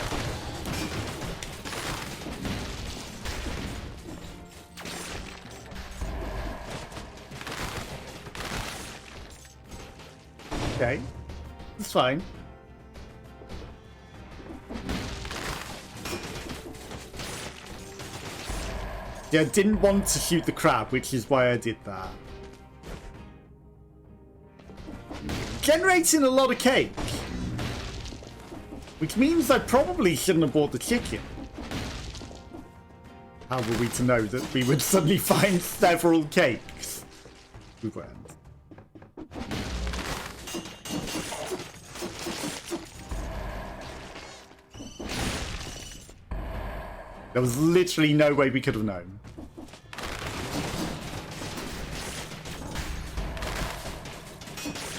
Okay, it's fine. Yeah, I didn't want to shoot the crab, which is why I did that. Generating a lot of cake. Which means I probably shouldn't have bought the chicken. How were we to know that we would suddenly find several cakes? We weren't. There was literally no way we could have known.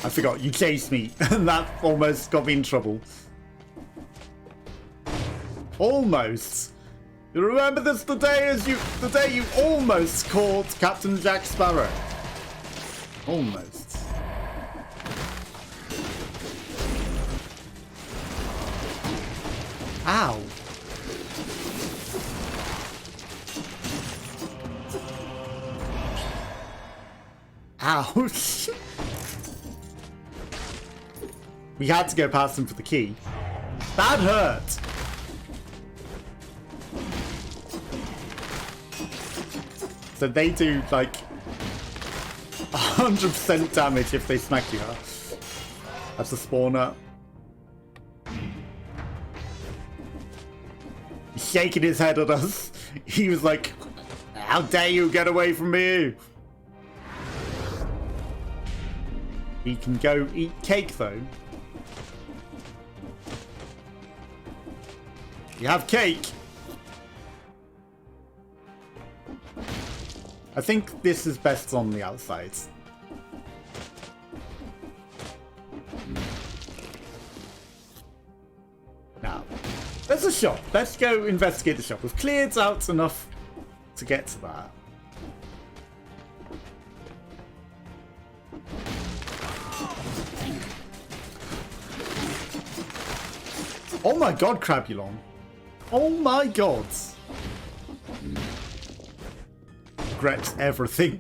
I forgot, you chased me, and that almost got me in trouble. Almost. You remember this the day you almost caught Captain Jack Sparrow. Almost. Ow. Ouch. We had to go past him for the key. That hurt. So they do like 100% damage if they smack you up. That's a spawner. He's shaking his head at us. He was like, how dare you get away from me? He can go eat cake though. You have cake. I think this is best on the outside. Now, there's a shop. Let's go investigate the shop. We've cleared out enough to get to that. Oh my god, Crabulon. Oh my god. Regret everything.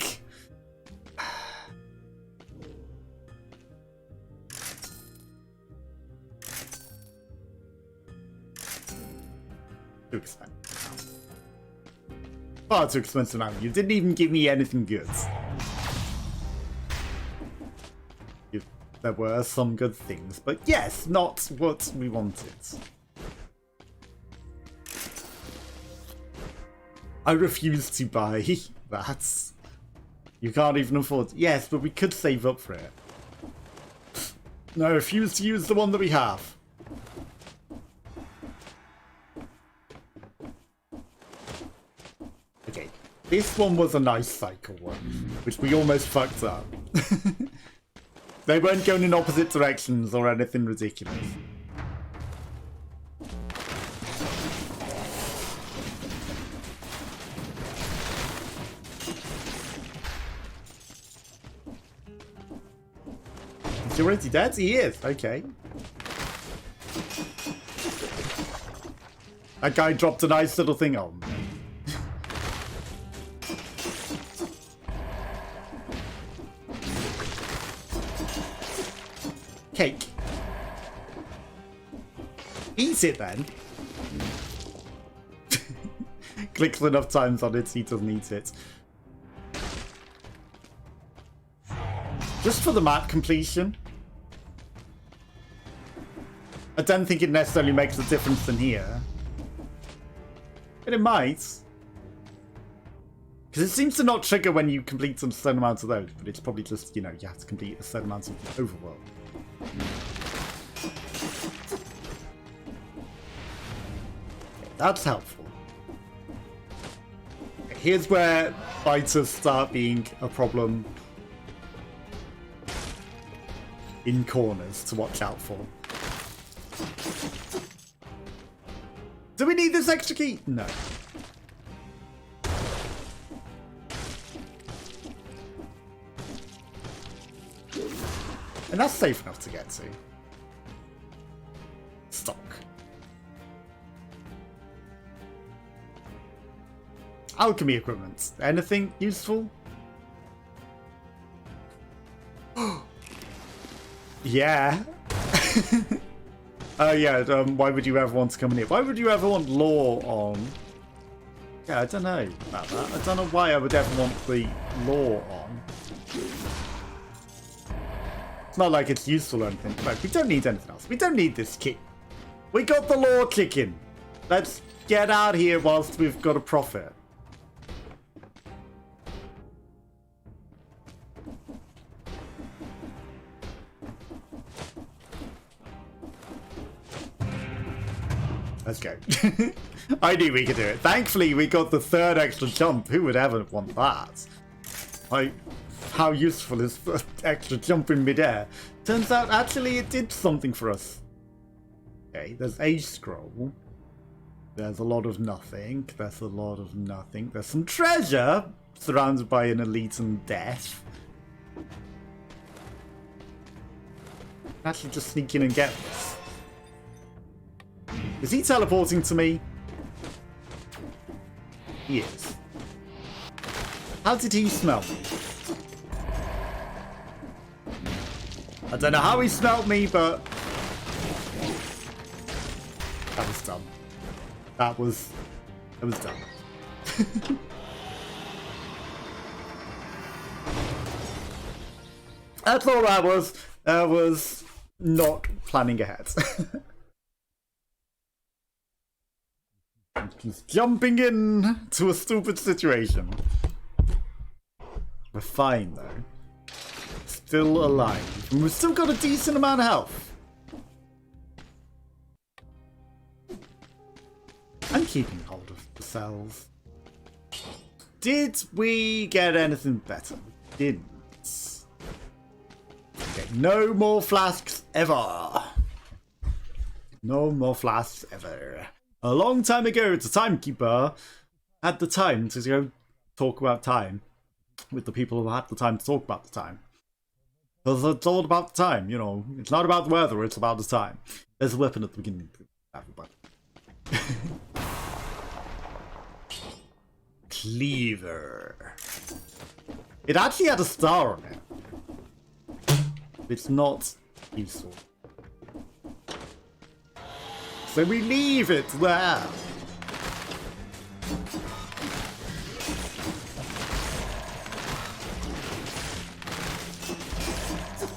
Too expensive. Far too expensive now. You didn't even give me anything good. There were some good things, but yes, not what we wanted. I refuse to buy that. You can't even afford. Yes, but we could save up for it. No, I refuse to use the one that we have. Okay, this one was a nice cycle one, which we almost fucked up. They weren't going in opposite directions or anything ridiculous. Is he already dead? He is. Okay. That guy dropped a nice little thing on. Cake. Eat it then. Clicks enough times on it, he doesn't eat it. Just for the map completion. I don't think it necessarily makes a difference in here. But it might. Because it seems to not trigger when you complete some certain amount of those, but it's probably just, you know, you have to complete a certain amount of the overworld. That's helpful. Here's where biters start being a problem in corners to watch out for. Do we need this extra key? No. And that's safe enough to get to. Stock. Alchemy equipment. Anything useful? Yeah. Oh yeah, why would you ever want to come in here? Why would you ever want lore on Yeah, I don't know about that. I don't know why I would ever want the law on. It's not like it's useful or anything. But we don't need anything else. We don't need this kick. We got the law kicking. Let's get out here whilst we've got a profit. Let's go. I knew we could do it. Thankfully, we got the third extra jump. Who would ever want that? How useful is the extra jump in midair? Turns out, actually, it did something for us. Okay, there's a scroll. There's a lot of nothing. There's a lot of nothing. There's some treasure surrounded by an elite and death. Actually, just sneak in and get this. Is he teleporting to me? He is. How did he smell me? I don't know how he smelled me, but that was dumb. That was dumb. That's all that was. I was not planning ahead. Just jumping in to a stupid situation. We're fine though. Still alive. And we've still got a decent amount of health. I'm keeping hold of the cells. Did we get anything better? We didn't. Okay, no more flasks ever. No more flasks ever. A long time ago, the timekeeper had the time to go talk about time with the people who had the time to talk about the time. Because it's all about the time, you know. It's not about the weather, it's about the time. There's a weapon at the beginning. Everybody. Cleaver. It actually had a star on it. It's not useful. So we leave it there.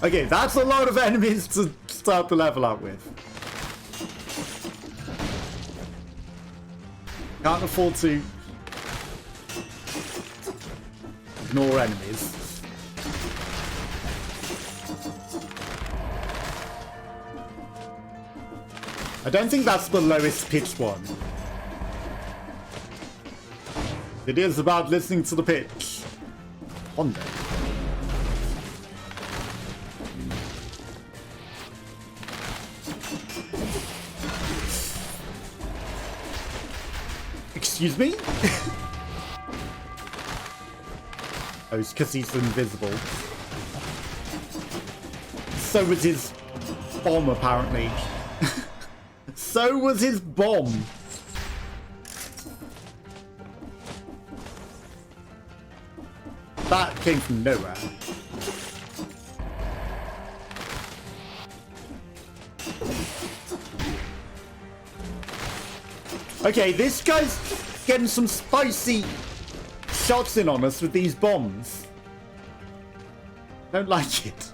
Okay, that's a lot of enemies to start the level out with. Can't afford to ignore enemies. I don't think that's the lowest pitched one. It is about listening to the pitch. One day. Excuse me? Oh, it's because he's invisible. So was his bomb, apparently. So was his bomb. That came from nowhere. Okay, this guy's getting some spicy shots in on us with these bombs. Don't like it.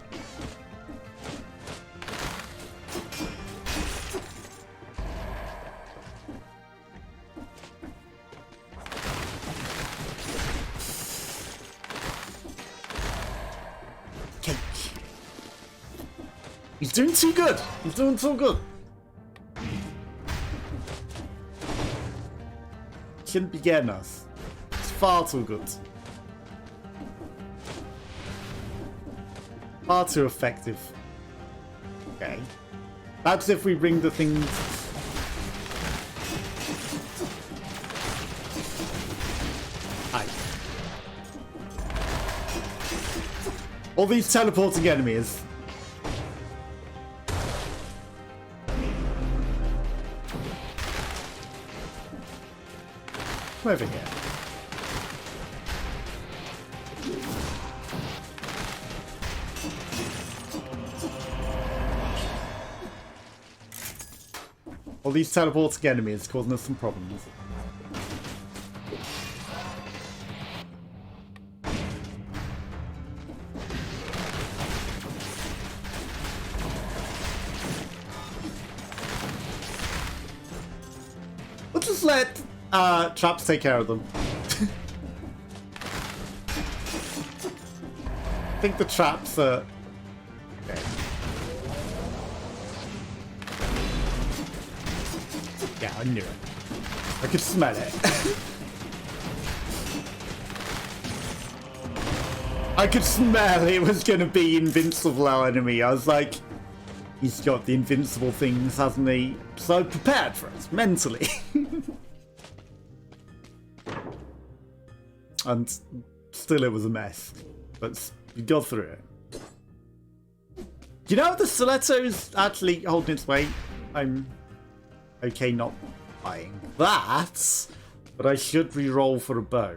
He's doing too good. He's doing too good. Shouldn't be getting us. It's far too good. Far too effective. Okay. Perhaps if we bring the things... Hi. All these teleporting enemies. Over here. All these teleporting enemies causing us some problems. just let traps take care of them. I think the traps are... Okay. Yeah, I knew it. I could smell it. I could smell it was going to be invincible, our enemy. I was like, he's got the invincible things, hasn't he? So prepared for it, mentally. And still it was a mess. But we got through it. You know, the stiletto is actually holding its weight. I'm okay not buying that, but I should re-roll for a bow.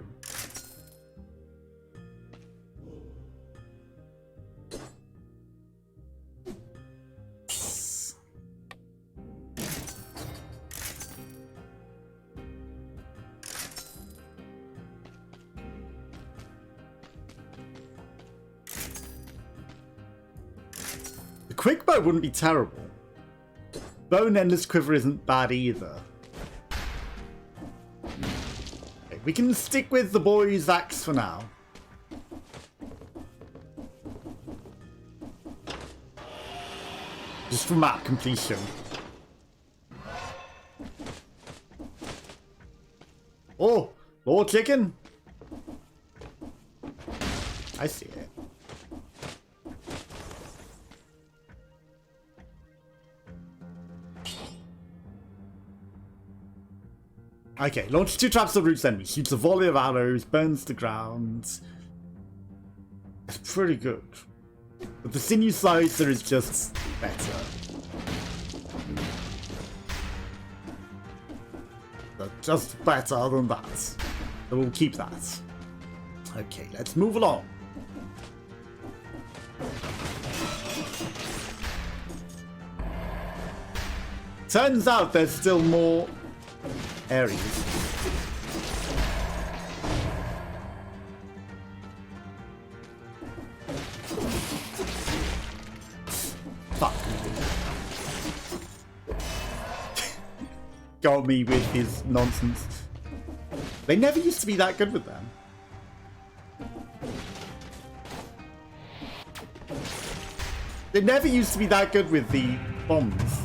The quick bow wouldn't be terrible. Bow and endless quiver isn't bad either. Okay, we can stick with the boy's axe for now. Just for map completion. Oh, more chicken. I see it. Okay, launch 2 traps of roots enemy, shoots a volley of arrows, burns the ground. It's pretty good. But the sinew slicer is just better. But just better than that. So we'll keep that. Okay, let's move along. Turns out there's still more areas. Fuck. Got me with his nonsense. They never used to be that good with them. They never used to be that good with the bombs.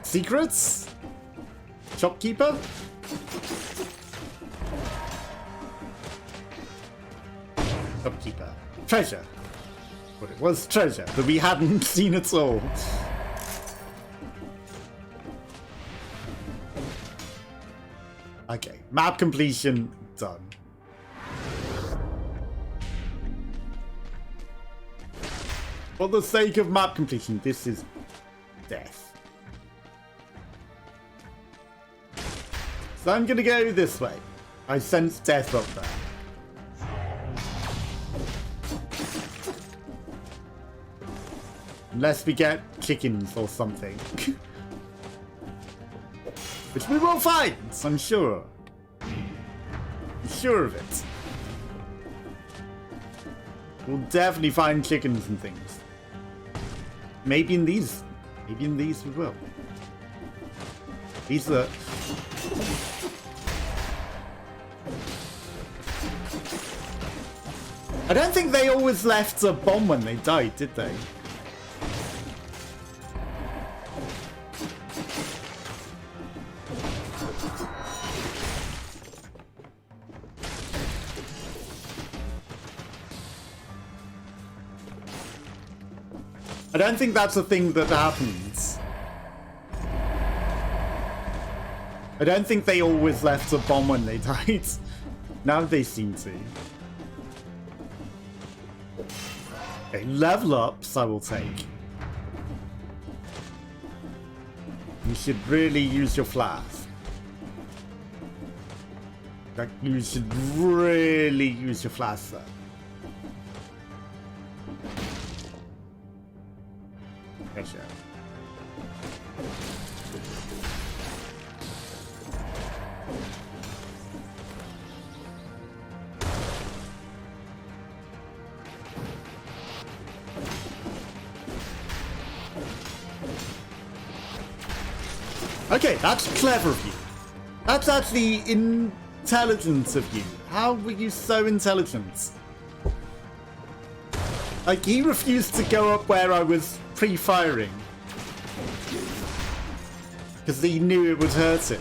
Secrets? Shopkeeper? Shopkeeper. Treasure. But it was treasure that we hadn't seen at all. Okay, map completion done. For the sake of map completion, this is death. So I'm gonna go this way. I sense death up there. Unless we get chickens or something. Which we will find, I'm sure. I'm sure of it. We'll definitely find chickens and things. Maybe in these. Maybe in these we will. These are... I don't think they always left a bomb when they died, did they? I don't think that's a thing that happens. I don't think they always left a bomb when they died. Now they seem to. Okay, level ups I will take. You should really use your flask. Like, you should really use your flask though. Okay, sure. Okay, that's clever of you. That's actually intelligent of you. How were you so intelligent? Like, he refused to go up where I was pre-firing. Because he knew it would hurt him.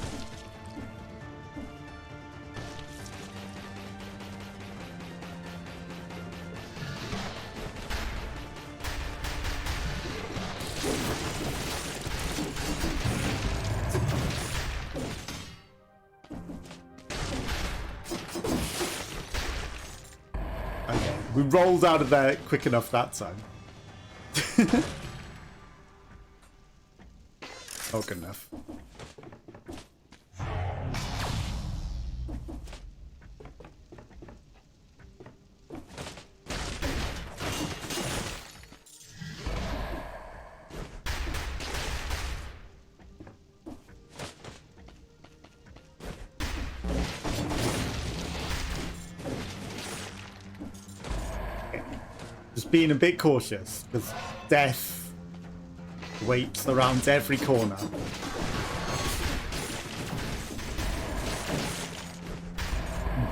Okay, we rolled out of there quick enough that time. Oh, good enough. Just being a bit cautious, because death waits around every corner.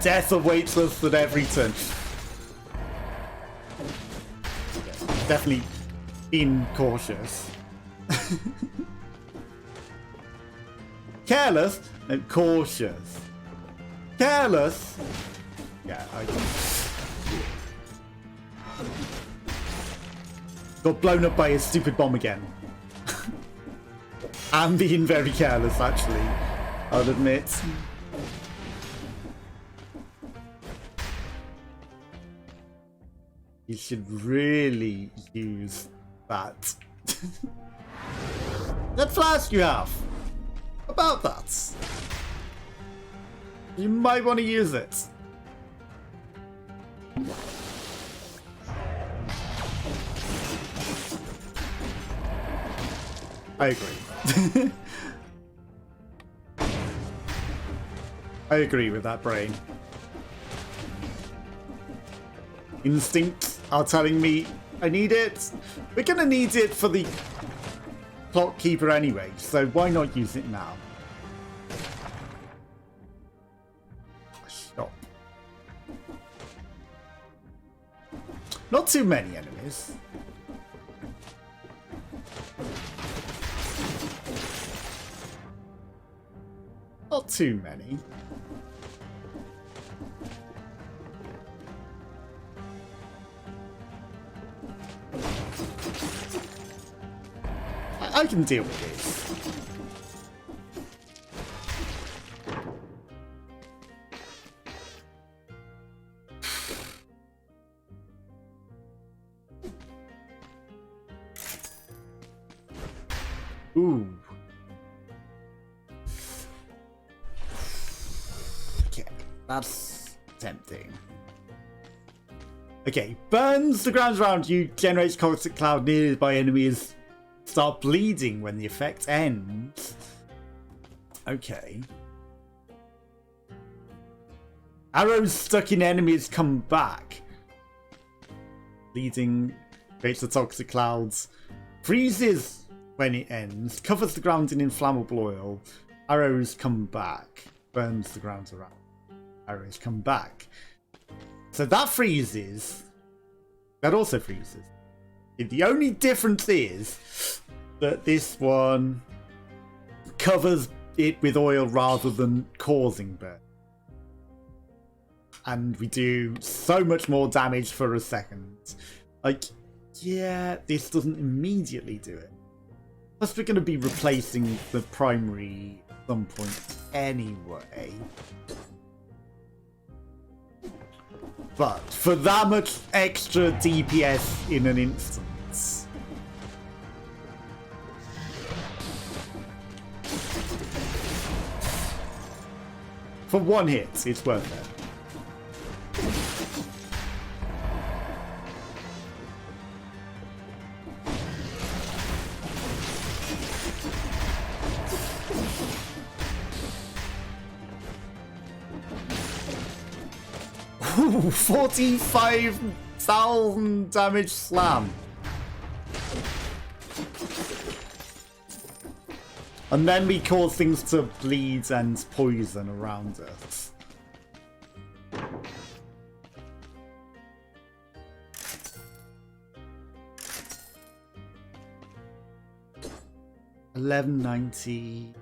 Death awaits us at every turn. Definitely being cautious. Careless and cautious. Careless. Yeah, I got blown up by a stupid bomb again. I'm being very careless, actually. I'll admit. You should really use that. That flask you have. About that. You might want to use it. I agree. I agree with that, brain. Instincts are telling me I need it. We're gonna need it for the clock keeper anyway, so why not use it now? Stop. Not too many enemies. Not too many. I can deal with this. Ooh. Okay, that's tempting. Okay, burns the ground around you, generates toxic cloud nearby enemies. Start bleeding when the effect ends. Okay. Arrows stuck in enemies come back. Bleeding creates the toxic clouds. Freezes when it ends. Covers the ground in inflammable oil. Arrows come back. Burns the ground around. Arrows come back. So that freezes. That also freezes. The only difference is that this one covers it with oil rather than causing burn. And we do so much more damage for a second. Like, yeah, this doesn't immediately do it. Plus we're going to be replacing the primary at some point anyway. But for that much extra DPS in an instance. For one hit, it's worth it. Ooh, 45,000 damage slam. And then we cause things to bleed and poison around us. $11.90.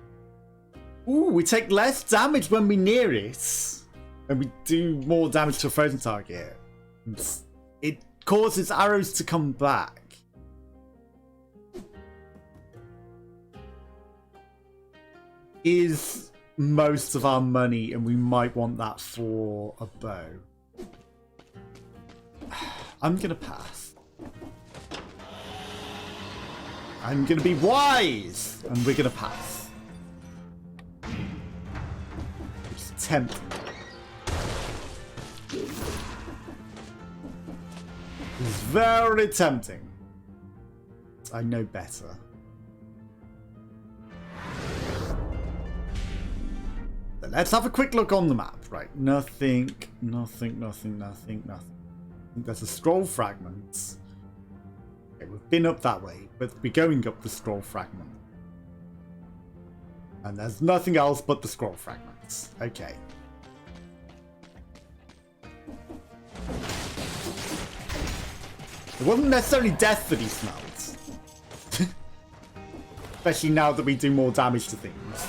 Ooh, we take less damage when we near it. And we do more damage to a frozen target. It causes arrows to come back. Is most of our money, and we might want that for a bow. I'm gonna pass. I'm gonna be wise, and we're gonna pass. It's tempting. It's very tempting. I know better. Let's have a quick look on the map. Right, nothing. I think there's a scroll fragment. Okay, we've been up that way, but we're going up the scroll fragment. And there's nothing else but the scroll fragments. Okay. It wasn't necessarily death that he smelled. Especially now that we do more damage to things.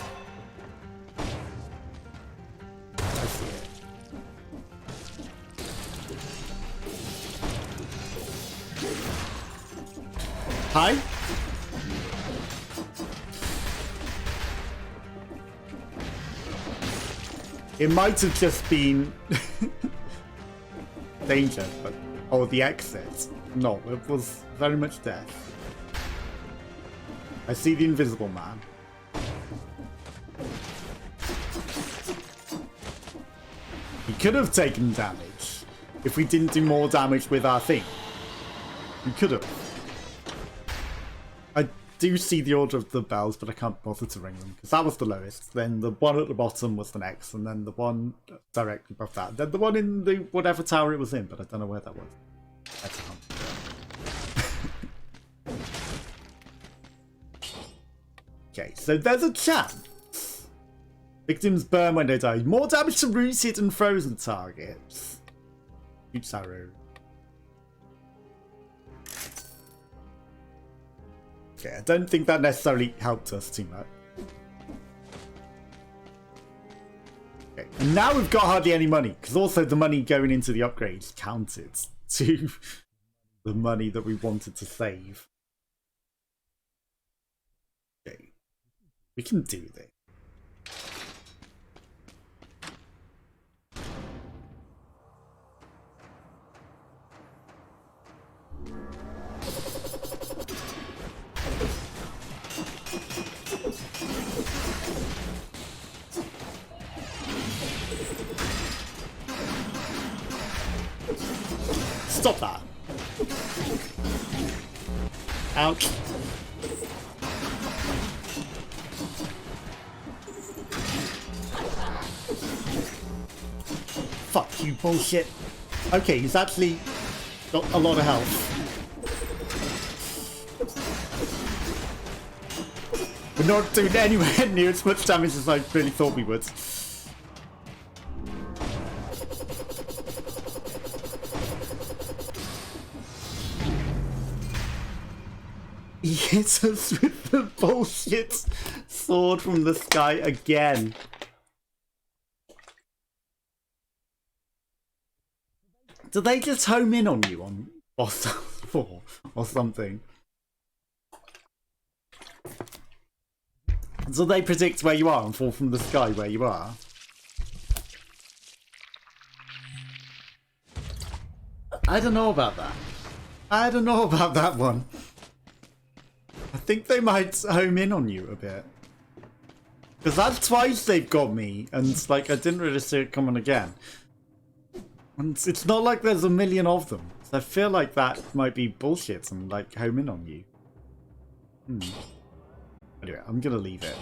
Hi. It might have just been danger, but or the exit. No, it was very much death. I see the invisible man. He could have taken damage if we didn't do more damage with our thing. We could have. I do see the order of the bells, but I can't bother to ring them because that was the lowest. Then the one at the bottom was the next, and then the one directly above that. Then the one in the whatever tower it was in, but I don't know where that was. Okay, so there's a chance. Victims burn when they die. More damage to rooted and frozen targets. Shoots arrow. Okay, I don't think that necessarily helped us too much. Okay, and now we've got hardly any money, because also the money going into the upgrades counted to the money that we wanted to save. Okay, we can do this. Stop that. Ouch. Fuck you, bullshit. Okay, he's actually got a lot of health. We're not doing anywhere near as much damage as I really thought we would. He hits us with the bullshit sword from the sky again. Do they just home in on you on boss 4 or something? Do they predict where you are and fall from the sky where you are? I don't know about that. I don't know about that one. I think they might home in on you a bit. Because that's twice they've got me, and like I didn't really see it coming again. And it's not like there's a million of them. So I feel like that might be bullshit and like home in on you. Anyway, I'm gonna leave it.